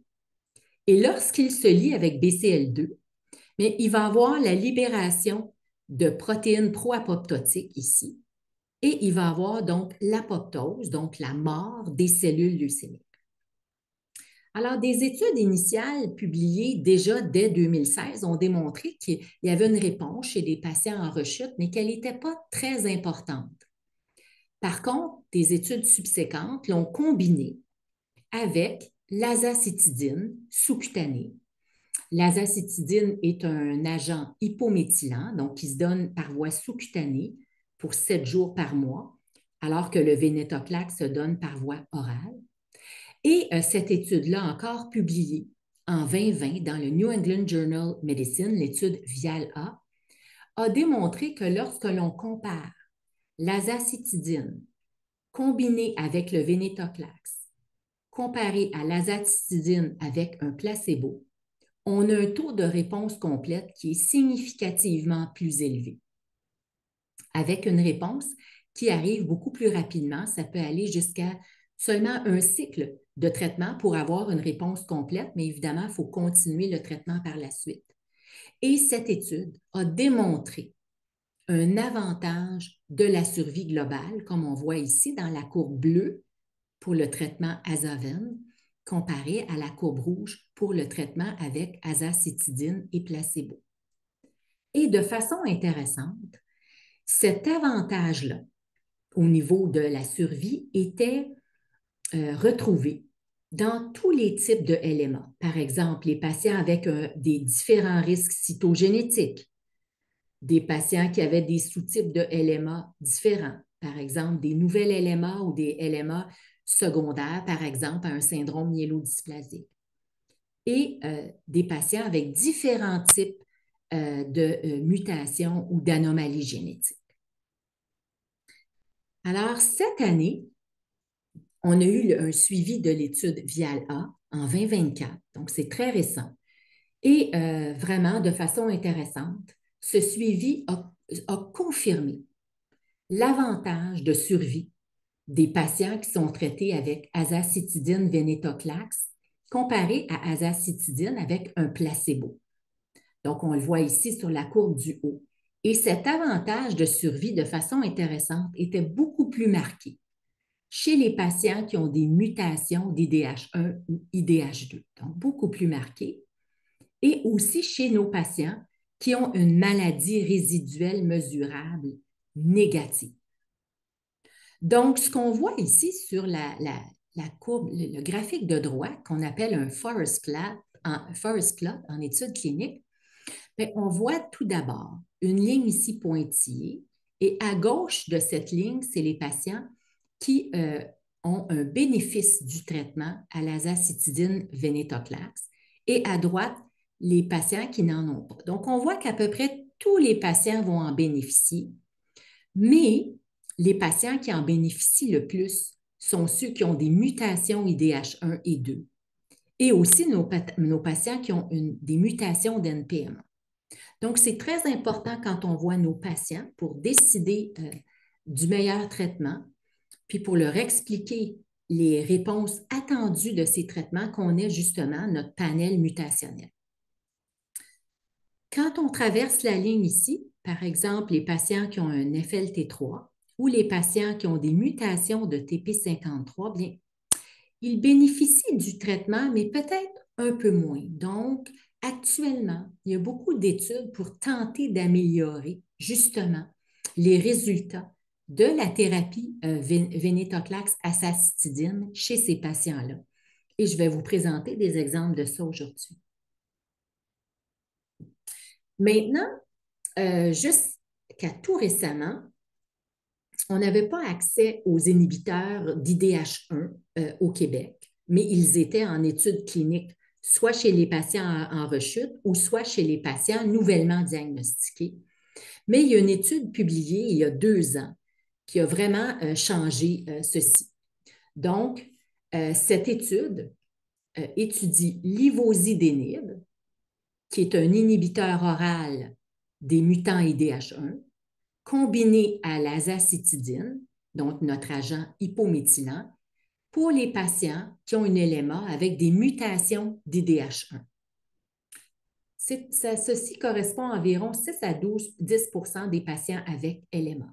Et lorsqu'il se lie avec BCL2, bien, il va avoir la libération de protéines pro-apoptotiques ici, et il va avoir donc l'apoptose, donc la mort des cellules leucémiques. Alors, des études initiales publiées déjà dès 2016 ont démontré qu'il y avait une réponse chez des patients en rechute, mais qu'elle n'était pas très importante. Par contre, des études subséquentes l'ont combiné avec l'azacitidine sous-cutanée. L'azacitidine est un agent hypométhylant, donc qui se donne par voie sous-cutanée pour 7 jours par mois, alors que le venetoclax se donne par voie orale. Et cette étude-là, encore publiée en 2020 dans le New England Journal of Medicine, l'étude VIAL-A, a démontré que lorsque l'on compare l'azacitidine combiné avec le vénétoclax, comparé à l'azathicidine avec un placebo, on a un taux de réponse complète qui est significativement plus élevé. Avec une réponse qui arrive beaucoup plus rapidement, ça peut aller jusqu'à seulement un cycle de traitement pour avoir une réponse complète, mais évidemment, il faut continuer le traitement par la suite. Et cette étude a démontré un avantage de la survie globale, comme on voit ici dans la courbe bleue pour le traitement azaven, comparé à la courbe rouge pour le traitement avec azacitidine et placebo. Et de façon intéressante, cet avantage-là au niveau de la survie était retrouvé dans tous les types de LMA. Par exemple, les patients avec des différents risques cytogénétiques, des patients qui avaient des sous-types de LMA différents, par exemple des nouvelles LMA ou des LMA secondaires, par exemple à un syndrome myélodysplasique, et des patients avec différents types de mutations ou d'anomalies génétiques. Alors, cette année, on a eu un suivi de l'étude VIAL-A en 2024, donc c'est très récent. Et vraiment, de façon intéressante, ce suivi a confirmé l'avantage de survie des patients qui sont traités avec azacitidine vénétoclax comparé à azacitidine avec un placebo. Donc, on le voit ici sur la courbe du haut. Et cet avantage de survie, de façon intéressante, était beaucoup plus marqué chez les patients qui ont des mutations d'IDH1 ou IDH2, donc beaucoup plus marqué, et aussi chez nos patients qui ont une maladie résiduelle mesurable négative. Donc, ce qu'on voit ici sur la courbe, le graphique de droite, qu'on appelle un forest plot en études cliniques, bien, on voit tout d'abord une ligne ici pointillée, et à gauche de cette ligne, c'est les patients qui ont un bénéfice du traitement à l'azacitidine vénétoclax, et à droite, les patients qui n'en ont pas. Donc, on voit qu'à peu près tous les patients vont en bénéficier, mais les patients qui en bénéficient le plus sont ceux qui ont des mutations IDH1 et 2, et aussi nos patients qui ont des mutations d'NPM1. Donc, c'est très important quand on voit nos patients pour décider du meilleur traitement, puis pour leur expliquer les réponses attendues de ces traitements, qu'on ait justement notre panel mutationnel. Quand on traverse la ligne ici, par exemple, les patients qui ont un FLT3 ou les patients qui ont des mutations de TP53, bien, ils bénéficient du traitement, mais peut-être un peu moins. Donc, actuellement, il y a beaucoup d'études pour tenter d'améliorer justement les résultats de la thérapie vénétoclax azacitidine chez ces patients-là. Et je vais vous présenter des exemples de ça aujourd'hui. Maintenant, jusqu'à tout récemment, on n'avait pas accès aux inhibiteurs d'IDH1 au Québec, mais ils étaient en études cliniques, soit chez les patients en rechute ou soit chez les patients nouvellement diagnostiqués. Mais il y a une étude publiée il y a 2 ans qui a vraiment changé ceci. Donc, cette étude étudie l'ivosidenib, qui est un inhibiteur oral des mutants IDH1, combiné à l'azacitidine, donc notre agent hypométhylant, pour les patients qui ont une LMA avec des mutations d'IDH1. Ceci correspond à environ 6 à 10% des patients avec LMA.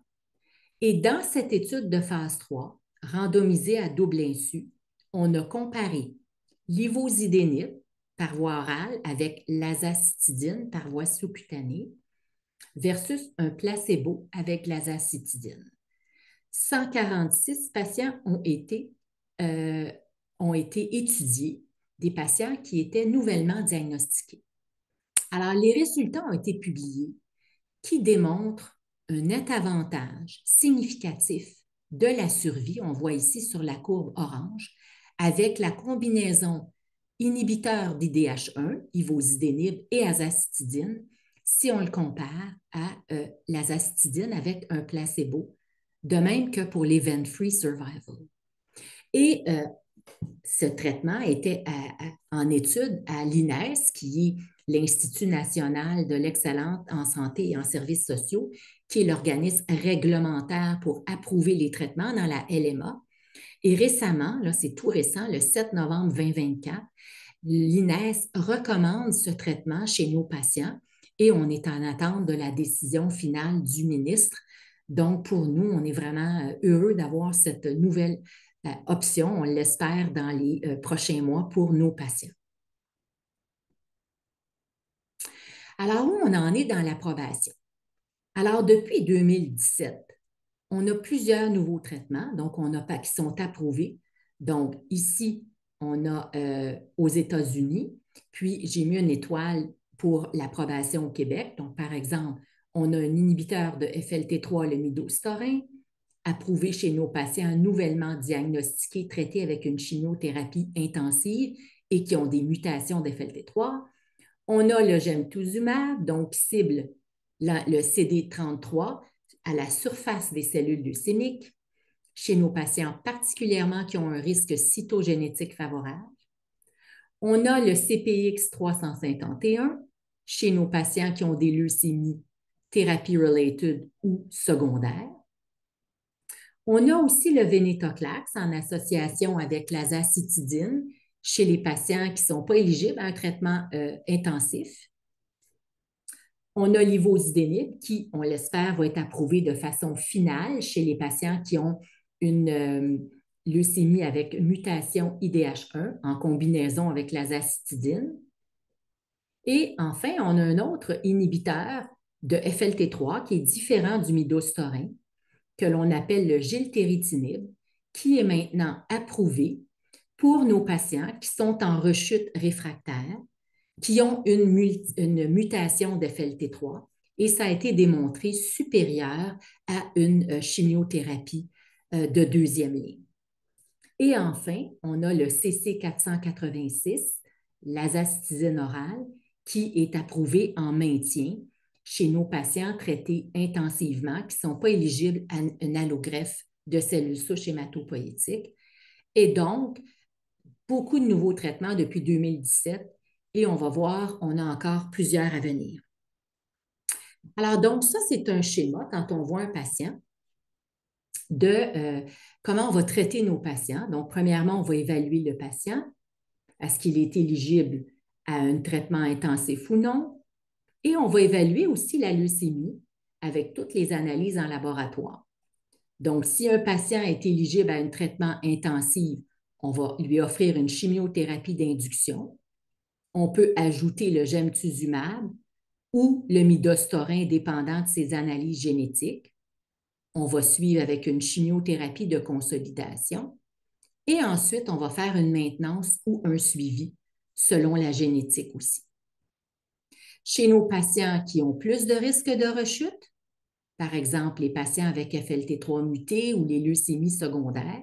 Et dans cette étude de phase 3, randomisée à double insu, on a comparé l'ivosidenib par voie orale avec l'azacitidine par voie sous-cutanée versus un placebo avec l'azacitidine. 146 patients ont été étudiés, des patients qui étaient nouvellement diagnostiqués. Alors, les résultats ont été publiés qui démontrent un net avantage significatif de la survie, on voit ici sur la courbe orange, avec la combinaison inhibiteur d'IDH1, ivosidenib et azacitidine, si on le compare à l'azacitidine avec un placebo de même que pour l'event-free survival. Et ce traitement était en étude à l'INES, qui est l'Institut national de l'excellence en santé et en services sociaux, qui est l'organisme réglementaire pour approuver les traitements dans la LMA. Et récemment, là, c'est tout récent, le 7 novembre 2024, l'INES recommande ce traitement chez nos patients et on est en attente de la décision finale du ministre. Donc, pour nous, on est vraiment heureux d'avoir cette nouvelle option, on l'espère, dans les prochains mois pour nos patients. Alors, où on en est dans l'approbation? Alors, depuis 2017, on a plusieurs nouveaux traitements, donc qui sont approuvés. Donc, ici, on a aux États-Unis, puis j'ai mis une étoile pour l'approbation au Québec. Donc, par exemple, on a un inhibiteur de FLT3, le midostaurin, approuvé chez nos patients nouvellement diagnostiqués, traités avec une chimiothérapie intensive et qui ont des mutations de FLT3. On a le gemtuzumab, donc qui cible le CD33 à la surface des cellules leucémiques chez nos patients particulièrement qui ont un risque cytogénétique favorable. On a le CPX 351 chez nos patients qui ont des leucémies therapy-related ou secondaires. On a aussi le venetoclax en association avec l'azacitidine chez les patients qui ne sont pas éligibles à un traitement intensif. On a l'ivosidenib qui, on l'espère, va être approuvé de façon finale chez les patients qui ont une leucémie avec mutation IDH1 en combinaison avec l'azacitidine. Et enfin, on a un autre inhibiteur de FLT3 qui est différent du midostaurin, que l'on appelle le gilteritinib, qui est maintenant approuvé pour nos patients qui sont en rechute réfractaire, qui ont une mutation de FLT3, et ça a été démontré supérieur à une chimiothérapie de deuxième ligne. Et enfin, on a le CC486, l'azacitidine orale, qui est approuvé en maintien chez nos patients traités intensivement qui ne sont pas éligibles à une allogreffe de cellules souches hématopoïétiques. Et donc, beaucoup de nouveaux traitements depuis 2017 et on va voir, on a encore plusieurs à venir. Alors, donc, ça, c'est un schéma quand on voit un patient de comment on va traiter nos patients. Donc, premièrement, on va évaluer le patient. Est-ce qu'il est éligible à un traitement intensif ou non? Et on va évaluer aussi la leucémie avec toutes les analyses en laboratoire. Donc, si un patient est éligible à un traitement intensif, on va lui offrir une chimiothérapie d'induction. On peut ajouter le gemtuzumab ou le midostaurin dépendant de ses analyses génétiques. On va suivre avec une chimiothérapie de consolidation. Et ensuite, on va faire une maintenance ou un suivi selon la génétique aussi. Chez nos patients qui ont plus de risques de rechute, par exemple les patients avec FLT3 muté ou les leucémies secondaires,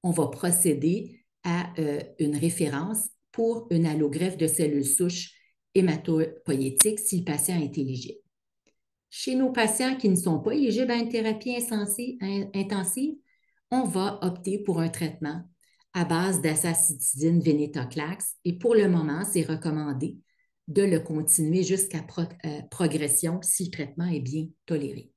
on va procéder à une référence pour une allogreffe de cellules souches hématopoïétiques si le patient est éligible. Chez nos patients qui ne sont pas éligibles à une thérapie intensive, on va opter pour un traitement à base d'azacitidine venetoclax et pour le moment, c'est recommandé de le continuer jusqu'à progression si le traitement est bien toléré.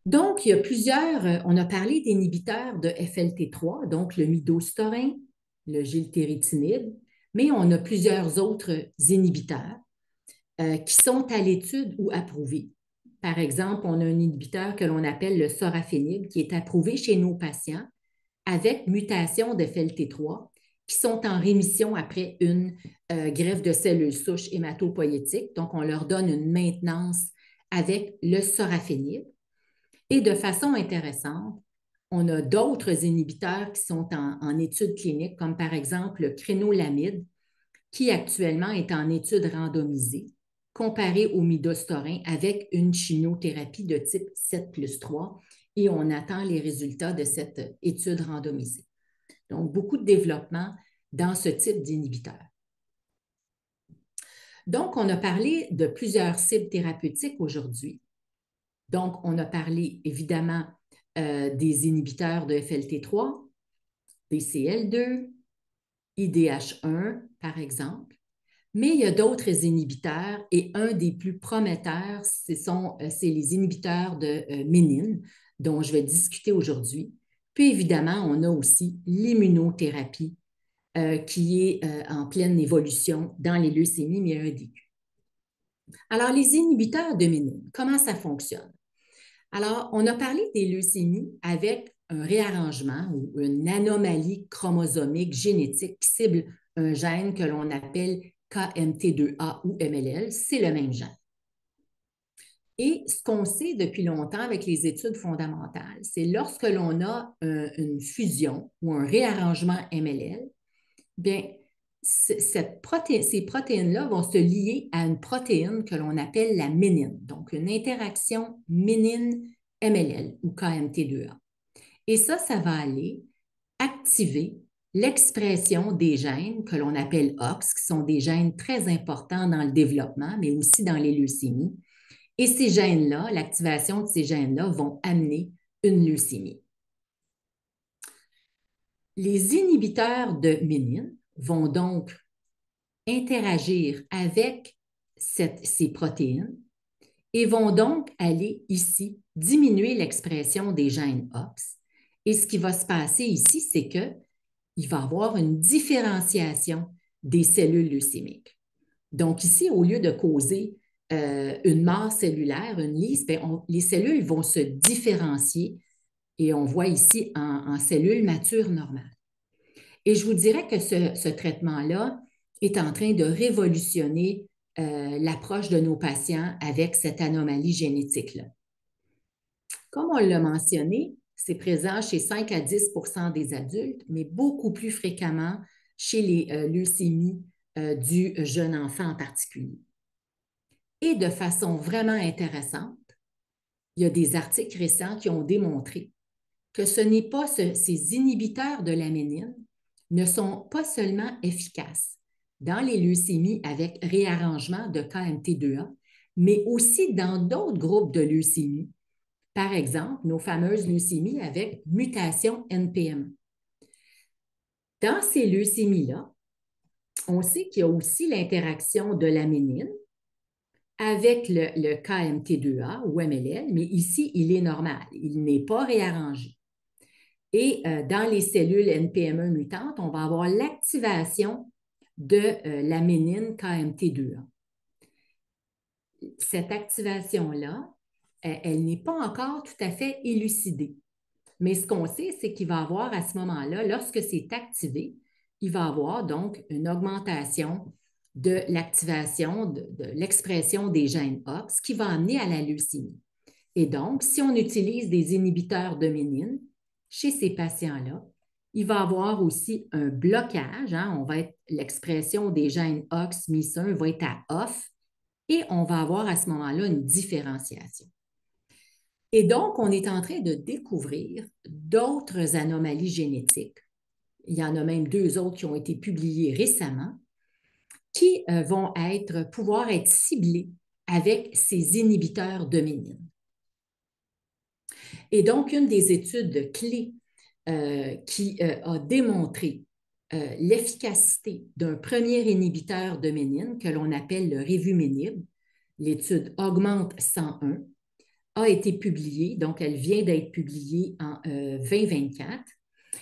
Donc, il y a plusieurs, on a parlé d'inhibiteurs de FLT3, donc le midostaurin, le gilteritinib, mais on a plusieurs autres inhibiteurs qui sont à l'étude ou approuvés. Par exemple, on a un inhibiteur que l'on appelle le sorafenib qui est approuvé chez nos patients avec mutation de FLT3 qui sont en rémission après une greffe de cellules souches hématopoïétiques. Donc, on leur donne une maintenance avec le sorafenib. Et de façon intéressante, on a d'autres inhibiteurs qui sont en études cliniques, comme par exemple le crénolamide, qui actuellement est en étude randomisée, comparé au midostaurin avec une chimiothérapie de type 7+3, et on attend les résultats de cette étude randomisée. Donc, beaucoup de développement dans ce type d'inhibiteur. Donc, on a parlé de plusieurs cibles thérapeutiques aujourd'hui. Donc, on a parlé évidemment des inhibiteurs de FLT3, BCL2, IDH1, par exemple. Mais il y a d'autres inhibiteurs et un des plus prometteurs, c'est les inhibiteurs de ménine, dont je vais discuter aujourd'hui. Puis évidemment, on a aussi l'immunothérapie qui est en pleine évolution dans les leucémies myéloïdiques. Alors, les inhibiteurs de ménine, comment ça fonctionne? Alors, on a parlé des leucémies avec un réarrangement ou une anomalie chromosomique génétique qui cible un gène que l'on appelle KMT2A ou MLL, c'est le même gène. Et ce qu'on sait depuis longtemps avec les études fondamentales, c'est lorsque l'on a une fusion ou un réarrangement MLL, bien, ces protéines-là vont se lier à une protéine que l'on appelle la ménine, donc une interaction ménine-MLL ou KMT2A. Et ça va aller activer l'expression des gènes que l'on appelle OX, qui sont des gènes très importants dans le développement, mais aussi dans les leucémies. Et ces gènes-là, l'activation de ces gènes-là vont amener une leucémie. Les inhibiteurs de ménine vont donc interagir avec ces protéines et vont donc aller ici diminuer l'expression des gènes OX. Et ce qui va se passer ici, c'est qu'il va y avoir une différenciation des cellules leucémiques. Donc ici, au lieu de causer une mort cellulaire, une lyse, les cellules vont se différencier et on voit ici en cellules matures normales. Et je vous dirais que ce traitement-là est en train de révolutionner l'approche de nos patients avec cette anomalie génétique-là. Comme on l'a mentionné, c'est présent chez 5 à 10 des adultes, mais beaucoup plus fréquemment chez les leucémies du jeune enfant en particulier. Et de façon vraiment intéressante, il y a des articles récents qui ont démontré que ce n'est pas ces inhibiteurs de la ménine ne sont pas seulement efficaces dans les leucémies avec réarrangement de KMT2A, mais aussi dans d'autres groupes de leucémies. Par exemple, nos fameuses leucémies avec mutation NPM. Dans ces leucémies-là, on sait qu'il y a aussi l'interaction de la ménine avec le KMT2A ou MLL, mais ici, il est normal. Il n'est pas réarrangé. Et dans les cellules NPM1 mutantes, on va avoir l'activation de la ménine KMT2A. Cette activation-là, elle n'est pas encore tout à fait élucidée. Mais ce qu'on sait, c'est qu'il va y avoir à ce moment-là, lorsque c'est activé, il va y avoir donc une augmentation de l'activation, de l'expression des gènes OX qui va amener à la leucémie. Et donc, si on utilise des inhibiteurs de ménine chez ces patients-là, il va y avoir aussi un blocage. L'expression des gènes OX, MIS1 va être à off et on va avoir à ce moment-là une différenciation. Et donc, on est en train de découvrir d'autres anomalies génétiques. Il y en a même 2 autres qui ont été publiées récemment, qui vont pouvoir être ciblées avec ces inhibiteurs de ménine. Et donc, une des études clés qui a démontré l'efficacité d'un premier inhibiteur de ménine que l'on appelle le revumenib, l'étude Augmente 101, a été publiée, donc elle vient d'être publiée en 2024.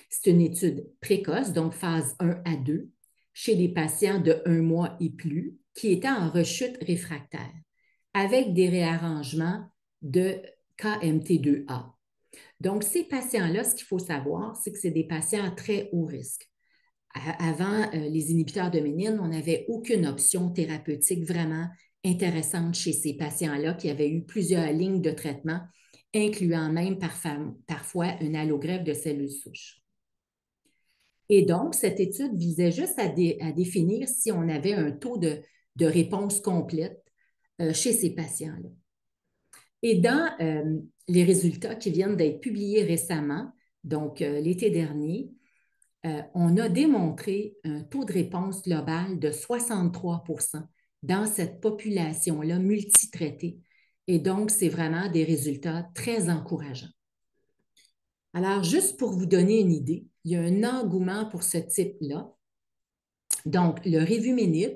C'est une étude précoce, donc phase 1 à 2, chez des patients de 1 mois et plus qui étaient en rechute réfractaire avec des réarrangements de KMT2A. Donc, ces patients-là, ce qu'il faut savoir, c'est que c'est des patients à très haut risque. Avant les inhibiteurs de ménine, on n'avait aucune option thérapeutique vraiment intéressante chez ces patients-là qui avaient eu plusieurs lignes de traitement, incluant même parfois une allogreffe de cellules souches. Et donc, cette étude visait juste à définir si on avait un taux de réponse complète chez ces patients-là. Et dans les résultats qui viennent d'être publiés récemment, donc l'été dernier, on a démontré un taux de réponse global de 63% dans cette population-là multitraitée Et donc, c'est vraiment des résultats très encourageants. Alors, juste pour vous donner une idée, il y a un engouement pour ce type-là. Donc, le révumenib,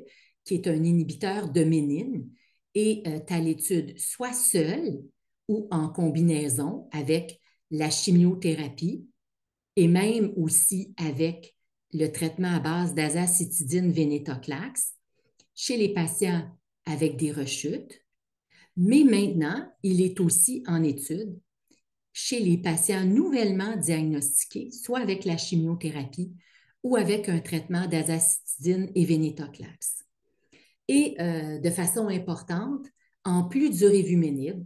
qui est un inhibiteur de ménine, est à l'étude soit seul ou en combinaison avec la chimiothérapie et même aussi avec le traitement à base d'azacitidine-vénétoclax chez les patients avec des rechutes. Mais maintenant, il est aussi en étude chez les patients nouvellement diagnostiqués, soit avec la chimiothérapie ou avec un traitement d'azacitidine et vénétoclax. Et de façon importante, en plus du révumenib,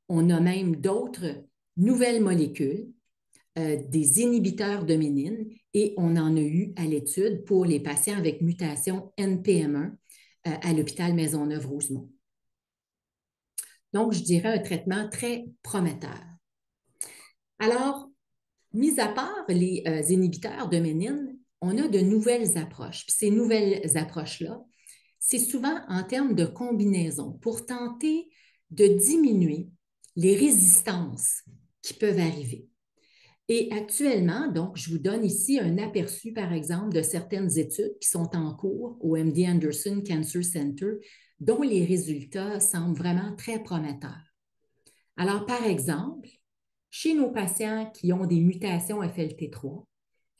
on a même d'autres nouvelles molécules, des inhibiteurs de ménine, et on en a eu à l'étude pour les patients avec mutation NPM1 à l'hôpital Maisonneuve-Rosemont. Donc, je dirais un traitement très prometteur. Alors, mis à part les inhibiteurs de ménine, on a de nouvelles approches. Puis ces nouvelles approches-là, c'est souvent en termes de combinaison pour tenter de diminuer les résistances qui peuvent arriver. Et actuellement, donc, je vous donne ici un aperçu, par exemple, de certaines études qui sont en cours au MD Anderson Cancer Center, dont les résultats semblent vraiment très prometteurs. Alors, par exemple, chez nos patients qui ont des mutations FLT3,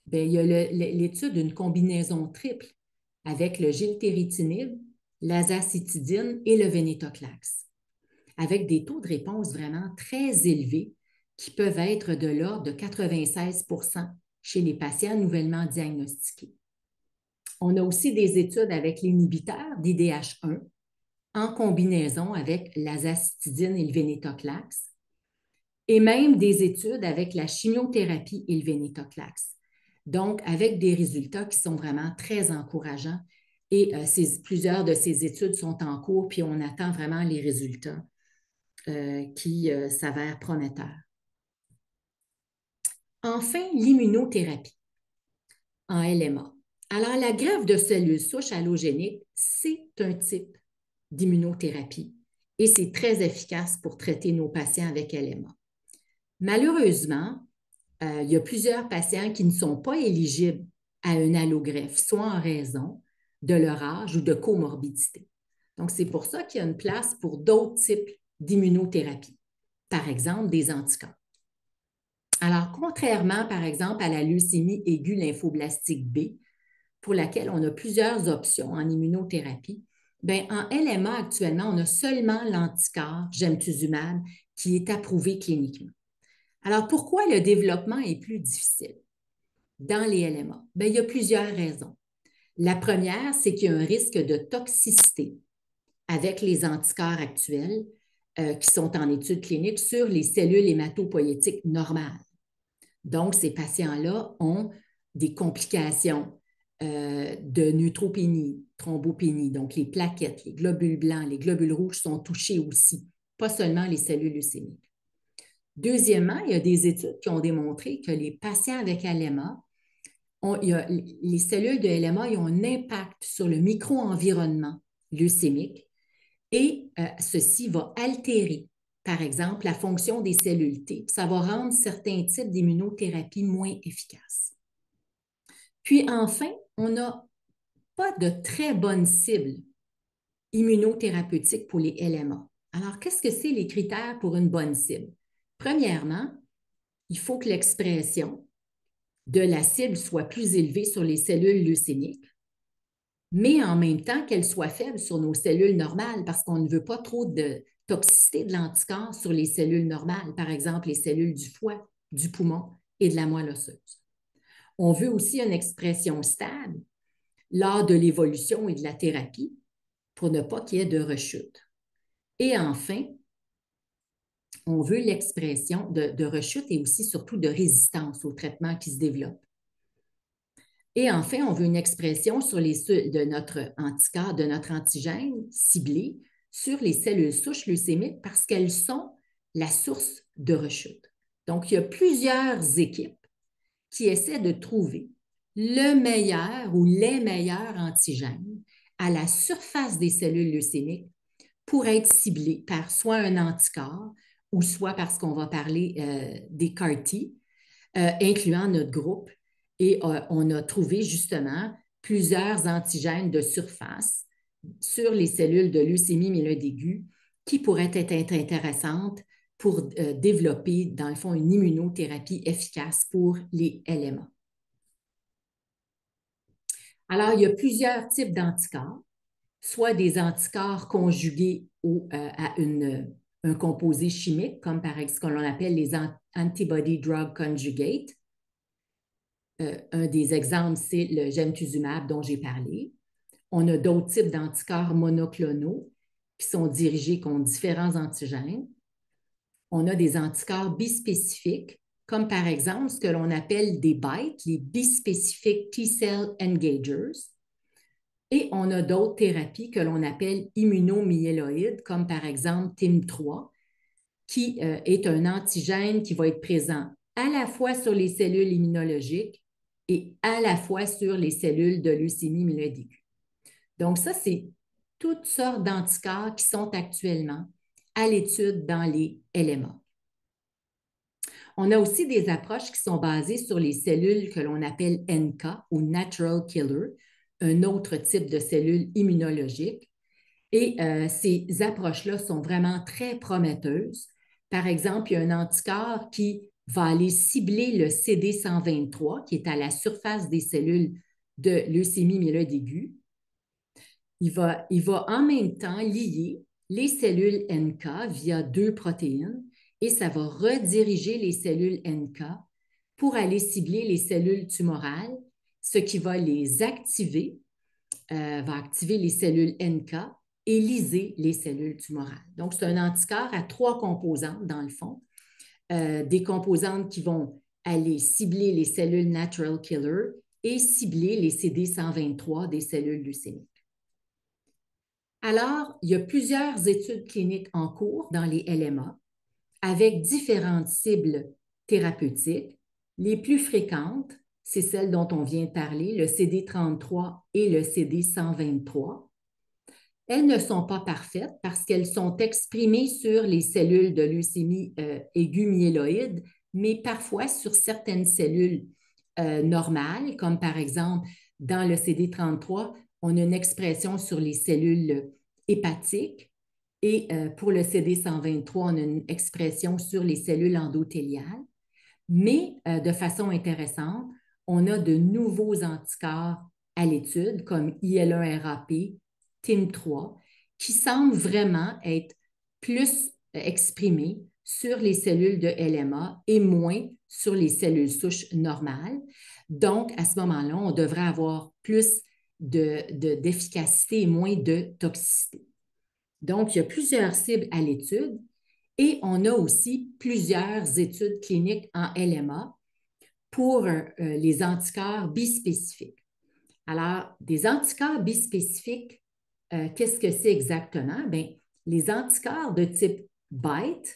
bien, il y a l'étude d'une combinaison triple avec le gilteritinib, l'azacitidine et le vénétoclax, avec des taux de réponse vraiment très élevés qui peuvent être de l'ordre de 96 chez les patients nouvellement diagnostiqués. On a aussi des études avec l'inhibiteur d'IDH1 en combinaison avec l'azacitidine et le vénétoclax, et même des études avec la chimiothérapie et le vénétoclax. Donc, avec des résultats qui sont vraiment très encourageants. Et plusieurs de ces études sont en cours, puis on attend vraiment les résultats qui s'avèrent prometteurs. Enfin, l'immunothérapie en LMA. Alors, la greffe de cellules souches allogéniques, c'est un type d'immunothérapie et c'est très efficace pour traiter nos patients avec LMA. Malheureusement, il y a plusieurs patients qui ne sont pas éligibles à une allogreffe, soit en raison de leur âge ou de comorbidité. Donc, c'est pour ça qu'il y a une place pour d'autres types d'immunothérapie, par exemple des anticorps. Alors, contrairement, par exemple, à la leucémie aiguë lymphoblastique B, pour laquelle on a plusieurs options en immunothérapie, bien, en LMA, actuellement, on a seulement l'anticorps gemtuzumab qui est approuvé cliniquement. Alors, pourquoi le développement est plus difficile dans les LMA? Bien, il y a plusieurs raisons. La première, c'est qu'il y a un risque de toxicité avec les anticorps actuels qui sont en études cliniques sur les cellules hématopoïétiques normales. Donc, ces patients-là ont des complications de neutropénie, thrombopénie, donc les plaquettes, les globules blancs, les globules rouges sont touchés aussi, pas seulement les cellules leucémiques. Deuxièmement, il y a des études qui ont démontré que les patients avec LMA, les cellules de LMA ont un impact sur le micro-environnement leucémique et ceci va altérer, par exemple, la fonction des cellules T. Ça va rendre certains types d'immunothérapie moins efficaces. Puis enfin, on n'a pas de très bonnes cibles immunothérapeutiques pour les LMA. Alors, qu'est-ce que c'est les critères pour une bonne cible? Premièrement, il faut que l'expression de la cible soit plus élevée sur les cellules leucémiques, mais en même temps qu'elle soit faible sur nos cellules normales, parce qu'on ne veut pas trop de toxicité de l'anticorps sur les cellules normales, par exemple les cellules du foie, du poumon et de la moelle osseuse. On veut aussi une expression stable lors de l'évolution et de la thérapie pour ne pas qu'il y ait de rechute. Et enfin, on veut l'expression de rechute et aussi surtout de résistance au traitement qui se développe. Et enfin, on veut une expression de notre anticorps, de notre antigène ciblé sur les cellules souches leucémiques parce qu'elles sont la source de rechute. Donc, il y a plusieurs équipes qui essaient de trouver le meilleur ou les meilleurs antigènes à la surface des cellules leucémiques pour être ciblés par soit un anticorps ou soit parce qu'on va parler des CAR-T, incluant notre groupe. Et on a trouvé justement plusieurs antigènes de surface sur les cellules de leucémie myéloïde aiguë qui pourraient être intéressantes pour développer, dans le fond, une immunothérapie efficace pour les LMA. Alors, il y a plusieurs types d'anticorps, soit des anticorps conjugués à un composé chimique, comme par exemple ce que l'on appelle les antibody drug conjugate. Un des exemples, c'est le gemtuzumab dont j'ai parlé. On a d'autres types d'anticorps monoclonaux qui sont dirigés contre différents antigènes. On a des anticorps bispécifiques, comme par exemple ce que l'on appelle des BiTE, les bispécifiques T-cell engagers. Et on a d'autres thérapies que l'on appelle immunomyéloïdes, comme par exemple TIM3, qui est un antigène qui va être présent à la fois sur les cellules immunologiques et à la fois sur les cellules de leucémie myéloïde aiguë. Donc ça, c'est toutes sortes d'anticorps qui sont actuellement à l'étude dans les LMA. On a aussi des approches qui sont basées sur les cellules que l'on appelle NK ou Natural Killer, un autre type de cellules immunologiques. Et ces approches-là sont vraiment très prometteuses. Par exemple, il y a un anticorps qui va aller cibler le CD123, qui est à la surface des cellules de leucémie myéloïde aiguë. Il va en même temps lier les cellules NK via 2 protéines et ça va rediriger les cellules NK pour aller cibler les cellules tumorales, ce qui va les activer, va activer les cellules NK et lyser les cellules tumorales. Donc, c'est un anticorps à 3 composantes, dans le fond. Des composantes qui vont aller cibler les cellules natural killer et cibler les CD123 des cellules leucémiques. Alors, il y a plusieurs études cliniques en cours dans les LMA avec différentes cibles thérapeutiques. Les plus fréquentes, c'est celles dont on vient de parler, le CD33 et le CD123. Elles ne sont pas parfaites parce qu'elles sont exprimées sur les cellules de leucémie aiguë myéloïde, mais parfois sur certaines cellules normales, comme par exemple dans le CD33, on a une expression sur les cellules hépatiques et pour le CD123, on a une expression sur les cellules endothéliales. Mais de façon intéressante, on a de nouveaux anticorps à l'étude comme IL1RAP, TIM3, qui semblent vraiment être plus exprimés sur les cellules de LMA et moins sur les cellules souches normales. Donc, à ce moment-là, on devrait avoir plus d'efficacité et moins de toxicité. Donc, il y a plusieurs cibles à l'étude et on a aussi plusieurs études cliniques en LMA pour les anticorps bispécifiques. Alors, des anticorps bispécifiques, qu'est-ce que c'est exactement? Bien, les anticorps de type BiTE,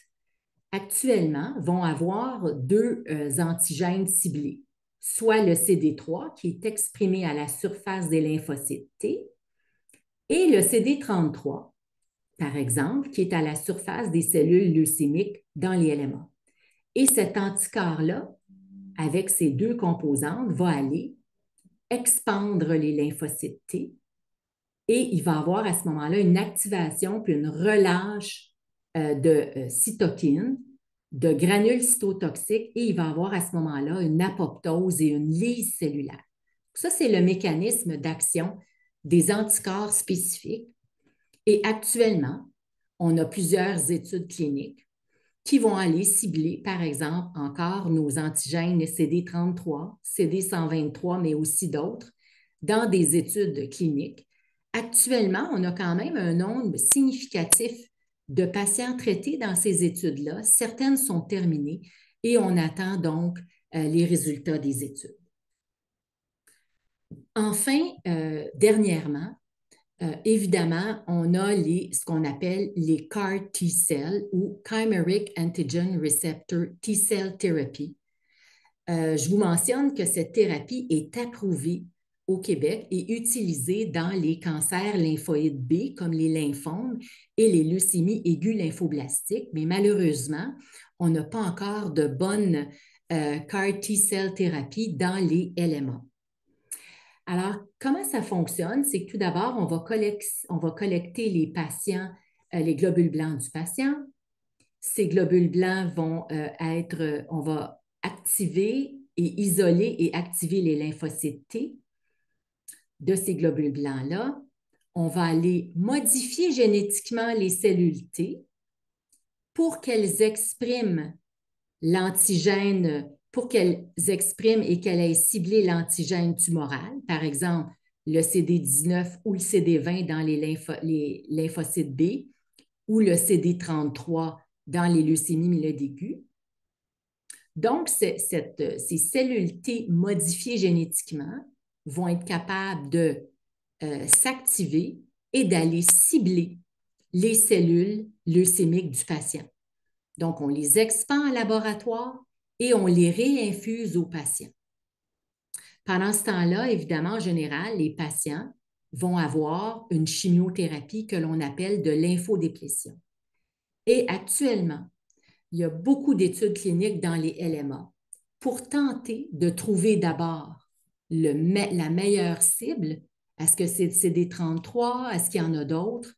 actuellement, vont avoir 2 antigènes ciblés, soit le CD3, qui est exprimé à la surface des lymphocytes T, et le CD33, par exemple, qui est à la surface des cellules leucémiques dans les LMA. Et cet anticorps-là, avec ces 2 composantes, va aller expandre les lymphocytes T et il va avoir à ce moment-là une activation puis une relâche de cytokines, de granules cytotoxiques et il va avoir à ce moment-là une apoptose et une lyse cellulaire. Ça, c'est le mécanisme d'action des anticorps spécifiques. Et actuellement, on a plusieurs études cliniques qui vont aller cibler, par exemple, encore nos antigènes CD33, CD123, mais aussi d'autres, dans des études cliniques. Actuellement, on a quand même un nombre significatif de patients traités dans ces études-là. Certaines sont terminées et on attend donc les résultats des études. Enfin, dernièrement, évidemment, on a ce qu'on appelle les CAR T-cells ou Chimeric Antigen Receptor T-cell Therapy. Je vous mentionne que cette thérapie est approuvée au Québec et utilisé dans les cancers lymphoïdes B, comme les lymphomes et les leucémies aiguës lymphoblastiques. Mais malheureusement, on n'a pas encore de bonne CAR T-cell thérapie dans les LMA. Alors, comment ça fonctionne? C'est que tout d'abord, on va collecter les patients, les globules blancs du patient. Ces globules blancs on va activer et isoler et activer les lymphocytes T de ces globules blancs-là. On va aller modifier génétiquement les cellules T pour qu'elles expriment l'antigène, pour qu'elles expriment et qu'elles aient ciblé l'antigène tumoral, par exemple le CD19 ou le CD20 dans les lymphocytes B ou le CD33 dans les leucémies myéloïdes aiguës. Donc, ces cellules T modifiées génétiquement vont être capables de s'activer et d'aller cibler les cellules leucémiques du patient. Donc, on les expand en laboratoire et on les réinfuse aux patients. Pendant ce temps-là, évidemment, en général, les patients vont avoir une chimiothérapie que l'on appelle de lymphodéplétion. Et actuellement, il y a beaucoup d'études cliniques dans les LMA pour tenter de trouver d'abord la meilleure cible. Est-ce que c'est CD33? Est-ce qu'il y en a d'autres?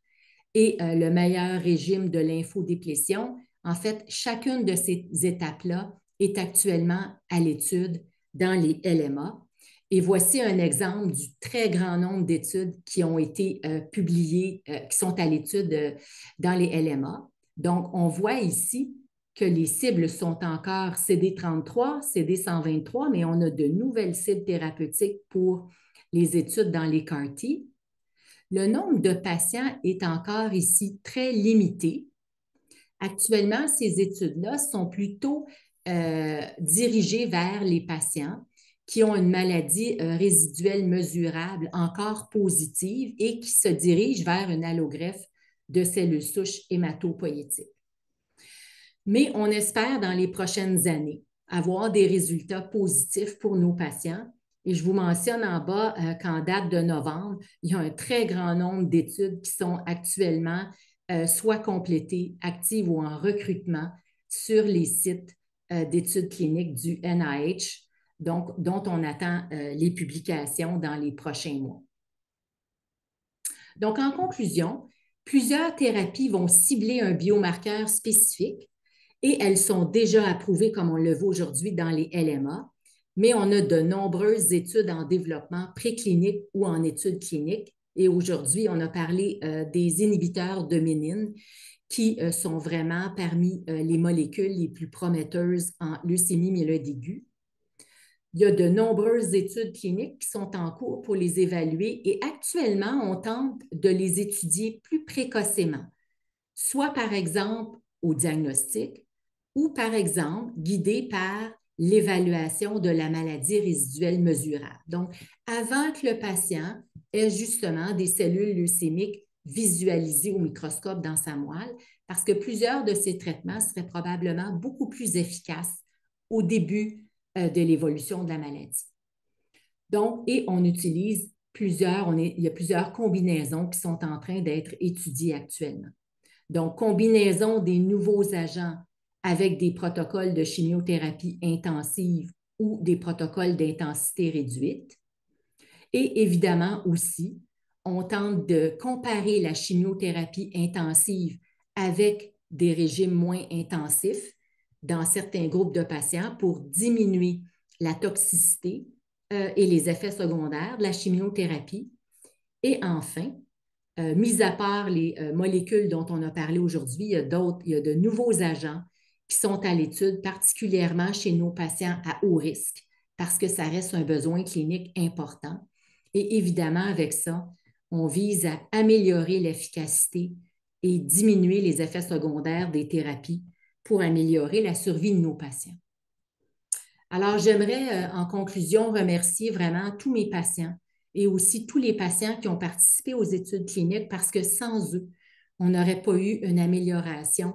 Et le meilleur régime de lymphodéplétion. En fait, chacune de ces étapes-là est actuellement à l'étude dans les LMA. Et voici un exemple du très grand nombre d'études qui ont été publiées, qui sont à l'étude dans les LMA. Donc, on voit ici que les cibles sont encore CD33, CD123, mais on a de nouvelles cibles thérapeutiques pour les études dans les CAR-T. Le nombre de patients est encore ici très limité. Actuellement, ces études-là sont plutôt dirigées vers les patients qui ont une maladie résiduelle mesurable encore positive et qui se dirigent vers une allogreffe de cellules souches hématopoïétiques. Mais on espère dans les prochaines années avoir des résultats positifs pour nos patients. Et je vous mentionne en bas qu'en date de novembre, il y a un très grand nombre d'études qui sont actuellement soit complétées, actives ou en recrutement sur les sites d'études cliniques du NIH, donc, dont on attend les publications dans les prochains mois. Donc, en conclusion, plusieurs thérapies vont cibler un biomarqueur spécifique et elles sont déjà approuvées, comme on le voit aujourd'hui, dans les LMA, mais on a de nombreuses études en développement préclinique ou en études cliniques. Et aujourd'hui, on a parlé des inhibiteurs de ménine qui sont vraiment parmi les molécules les plus prometteuses en leucémie myéloïde aiguë. Il y a de nombreuses études cliniques qui sont en cours pour les évaluer et actuellement, on tente de les étudier plus précocement, soit par exemple au diagnostic ou par exemple guidé par l'évaluation de la maladie résiduelle mesurable. Donc, avant que le patient ait justement des cellules leucémiques visualisées au microscope dans sa moelle, parce que plusieurs de ces traitements seraient probablement beaucoup plus efficaces au début de l'évolution de la maladie. Donc, et on utilise il y a plusieurs combinaisons qui sont en train d'être étudiées actuellement. Donc, combinaison des nouveaux agents avec des protocoles de chimiothérapie intensive ou des protocoles d'intensité réduite. Et évidemment aussi, on tente de comparer la chimiothérapie intensive avec des régimes moins intensifs dans certains groupes de patients pour diminuer la toxicité et les effets secondaires de la chimiothérapie. Et enfin, mis à part les molécules dont on a parlé aujourd'hui, il y a de nouveaux agents qui sont à l'étude, particulièrement chez nos patients à haut risque, parce que ça reste un besoin clinique important. Et évidemment, avec ça, on vise à améliorer l'efficacité et diminuer les effets secondaires des thérapies pour améliorer la survie de nos patients. Alors, j'aimerais, en conclusion, remercier vraiment tous mes patients et aussi tous les patients qui ont participé aux études cliniques parce que sans eux, on n'aurait pas eu une amélioration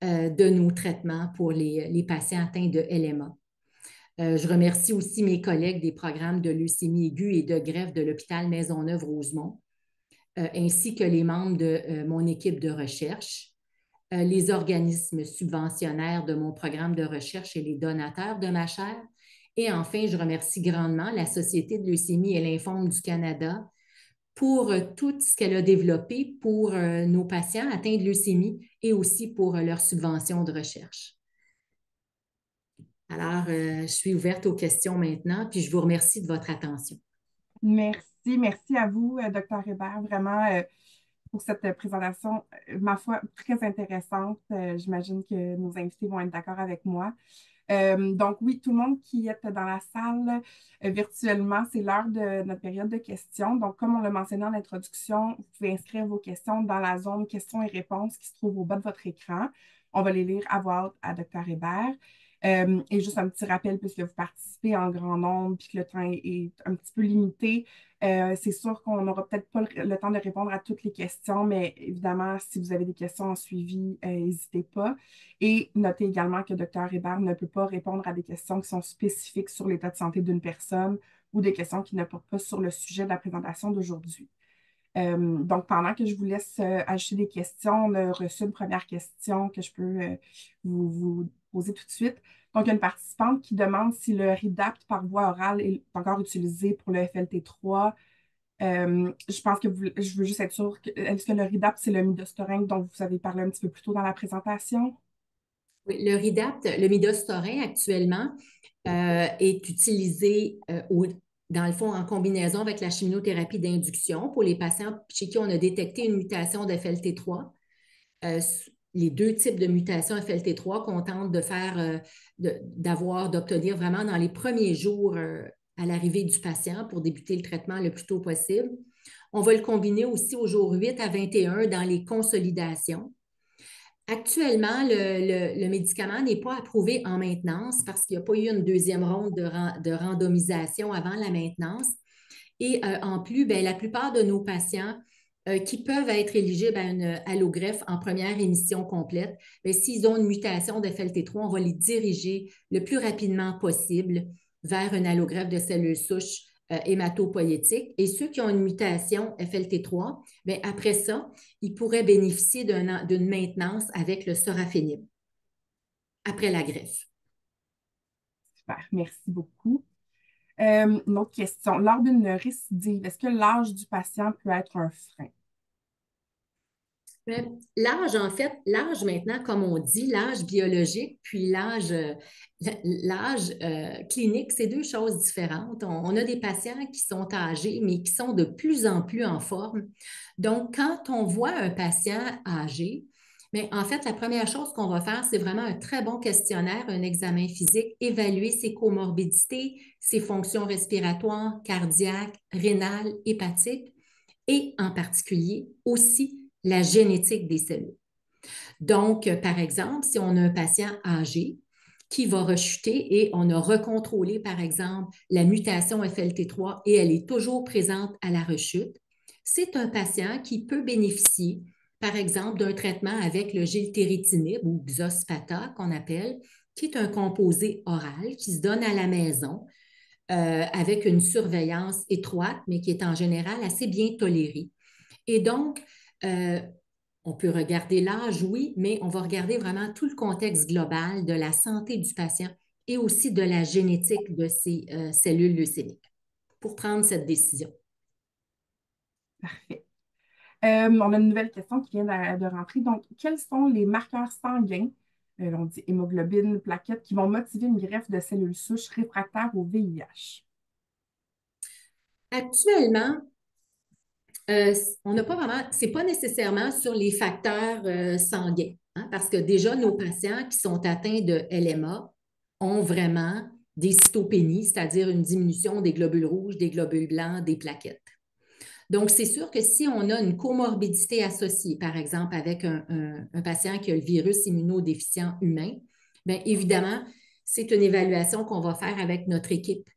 de nos traitements pour les patients atteints de LMA. Je remercie aussi mes collègues des programmes de leucémie aiguë et de greffe de l'hôpital Maisonneuve-Rosemont, ainsi que les membres de mon équipe de recherche, les organismes subventionnaires de mon programme de recherche et les donateurs de ma chaire. Et enfin, je remercie grandement la Société de leucémie et lymphome du Canada pour tout ce qu'elle a développé pour nos patients atteints de leucémie et aussi pour leurs subventions de recherche. Alors, je suis ouverte aux questions maintenant, puis je vous remercie de votre attention. Merci à vous, Dr. Hébert, vraiment pour cette présentation, ma foi, très intéressante. J'imagine que nos invités vont être d'accord avec moi. Donc oui, tout le monde qui est dans la salle virtuellement, c'est l'heure de notre période de questions. Donc, comme on l'a mentionné en introduction, vous pouvez inscrire vos questions dans la zone questions et réponses qui se trouve au bas de votre écran. On va les lire à voix haute à Dr. Hébert. Et juste un petit rappel, puisque vous participez en grand nombre puis que le temps est un petit peu limité, c'est sûr qu'on n'aura peut-être pas le temps de répondre à toutes les questions, mais évidemment, si vous avez des questions en suivi, n'hésitez pas. Et notez également que Dr. Hébert ne peut pas répondre à des questions qui sont spécifiques sur l'état de santé d'une personne ou des questions qui ne portent pas sur le sujet de la présentation d'aujourd'hui. Donc, pendant que je vous laisse ajouter des questions, on a reçu une première question que je peux vous poser tout de suite. Donc, il y a une participante qui demande si le Rydapt par voie orale est encore utilisé pour le FLT3. Je pense que je veux juste être sûre, est-ce que le Rydapt, c'est le midostaurin dont vous avez parlé un petit peu plus tôt dans la présentation? Oui, le Rydapt, le midostaurin actuellement, est utilisé dans le fond en combinaison avec la chimiothérapie d'induction pour les patients chez qui on a détecté une mutation de FLT3. Les deux types de mutations FLT3 qu'on tente de faire, d'obtenir vraiment dans les premiers jours à l'arrivée du patient pour débuter le traitement le plus tôt possible. On va le combiner aussi au jour 8 à 21 dans les consolidations. Actuellement, le médicament n'est pas approuvé en maintenance parce qu'il n'y a pas eu une deuxième ronde de randomisation avant la maintenance. Et en plus, bien, la plupart de nos patients qui peuvent être éligibles à une allogreffe en première émission complète, s'ils ont une mutation de FLT3, on va les diriger le plus rapidement possible vers une allogreffe de cellules souches hématopoïétiques. Et ceux qui ont une mutation FLT3, bien, après ça, ils pourraient bénéficier d'une maintenance avec le sorafenib après la greffe. Super, merci beaucoup. Une autre question. Lors d'une récidive, est-ce que l'âge du patient peut être un frein? L'âge, en fait, l'âge maintenant, comme on dit, l'âge biologique, puis l'âge clinique, c'est deux choses différentes. On a des patients qui sont âgés, mais qui sont de plus en plus en forme. Donc, quand on voit un patient âgé, mais en fait, la première chose qu'on va faire, c'est vraiment un très bon questionnaire, un examen physique, évaluer ses comorbidités, ses fonctions respiratoires, cardiaques, rénales, hépatiques, et en particulier aussi la génétique des cellules. Donc, par exemple, si on a un patient âgé qui va rechuter et on a recontrôlé, par exemple, la mutation FLT3 et elle est toujours présente à la rechute, c'est un patient qui peut bénéficier, par exemple, d'un traitement avec le gilteritinib ou Xospata qu'on appelle, qui est un composé oral qui se donne à la maison avec une surveillance étroite, mais qui est en général assez bien tolérée. Et donc, on peut regarder l'âge, oui, mais on va regarder vraiment tout le contexte global de la santé du patient et aussi de la génétique de ces cellules leucémiques pour prendre cette décision. Parfait. On a une nouvelle question qui vient de rentrer. Donc, quels sont les marqueurs sanguins, on dit hémoglobine, plaquettes, qui vont motiver une greffe de cellules souches réfractaires au VIH? Actuellement, on n'a pas vraiment, c'est pas nécessairement sur les facteurs sanguins, hein, parce que déjà, nos patients qui sont atteints de LMA ont vraiment des cytopénies, c'est-à-dire une diminution des globules rouges, des globules blancs, des plaquettes. Donc, c'est sûr que si on a une comorbidité associée, par exemple, avec un patient qui a le virus immunodéficient humain, bien évidemment, c'est une évaluation qu'on va faire avec notre équipe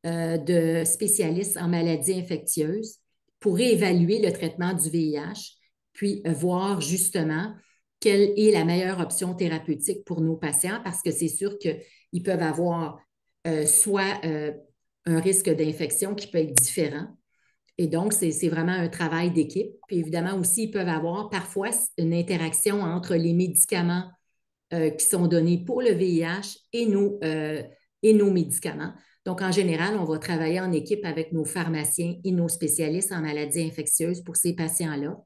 de spécialistes en maladies infectieuses pour évaluer le traitement du VIH, puis voir justement quelle est la meilleure option thérapeutique pour nos patients, parce que c'est sûr qu'ils peuvent avoir soit un risque d'infection qui peut être différent. Et donc, c'est vraiment un travail d'équipe. Puis évidemment aussi, ils peuvent avoir parfois une interaction entre les médicaments qui sont donnés pour le VIH et nos médicaments. Donc, en général, on va travailler en équipe avec nos pharmaciens et nos spécialistes en maladies infectieuses pour ces patients-là.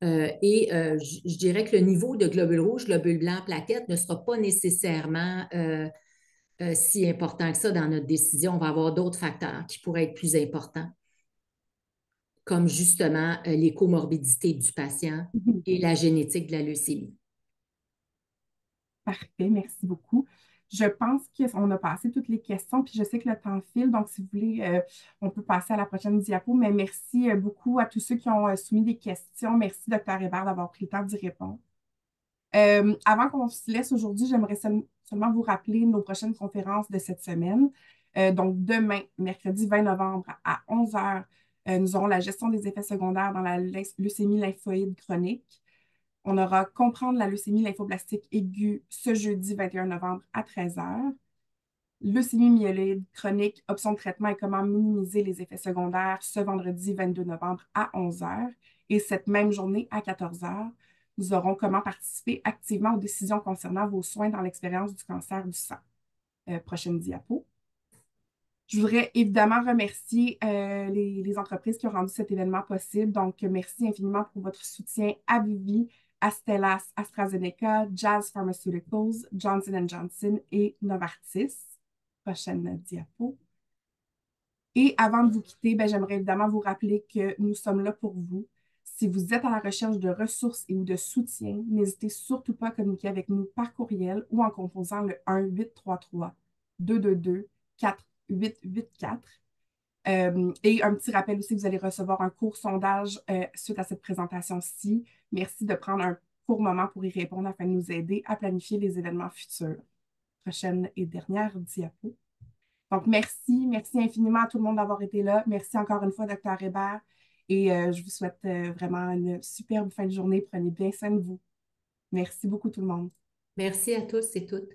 Je dirais que le niveau de globules rouges, globules blancs, plaquettes ne sera pas nécessairement si important que ça dans notre décision. On va avoir d'autres facteurs qui pourraient être plus importants, comme justement les comorbidités du patient et la génétique de la leucémie. Parfait, merci beaucoup. Je pense qu'on a passé toutes les questions, puis je sais que le temps file, donc si vous voulez, on peut passer à la prochaine diapo, mais merci beaucoup à tous ceux qui ont soumis des questions. Merci, Dr. Hébert, d'avoir pris le temps d'y répondre. Avant qu'on se laisse aujourd'hui, j'aimerais seulement vous rappeler nos prochaines conférences de cette semaine. Donc, demain, mercredi 20 novembre à 11 heures, nous aurons la gestion des effets secondaires dans la leucémie lymphoïde chronique. On aura comprendre la leucémie lymphoblastique aiguë ce jeudi 21 novembre à 13 heures. Leucémie myéloïde chronique, option de traitement et comment minimiser les effets secondaires ce vendredi 22 novembre à 11 heures. Et cette même journée à 14 heures, nous aurons comment participer activement aux décisions concernant vos soins dans l'expérience du cancer du sang. Prochaine diapo. Je voudrais évidemment remercier les entreprises qui ont rendu cet événement possible. Donc, merci infiniment pour votre soutien à Vivi, Astellas, AstraZeneca, Jazz Pharmaceuticals, Johnson & Johnson et Novartis. Prochaine diapo. Et avant de vous quitter, j'aimerais évidemment vous rappeler que nous sommes là pour vous. Si vous êtes à la recherche de ressources et ou de soutien, n'hésitez surtout pas à communiquer avec nous par courriel ou en composant le 1-833-222-4884. Et un petit rappel aussi, vous allez recevoir un court sondage suite à cette présentation-ci. Merci de prendre un court moment pour y répondre afin de nous aider à planifier les événements futurs. Prochaine et dernière diapo. Donc, merci infiniment à tout le monde d'avoir été là. Merci encore une fois, Dr. Hébert. Et je vous souhaite vraiment une superbe fin de journée. Prenez bien soin de vous. Merci beaucoup tout le monde. Merci à tous et toutes.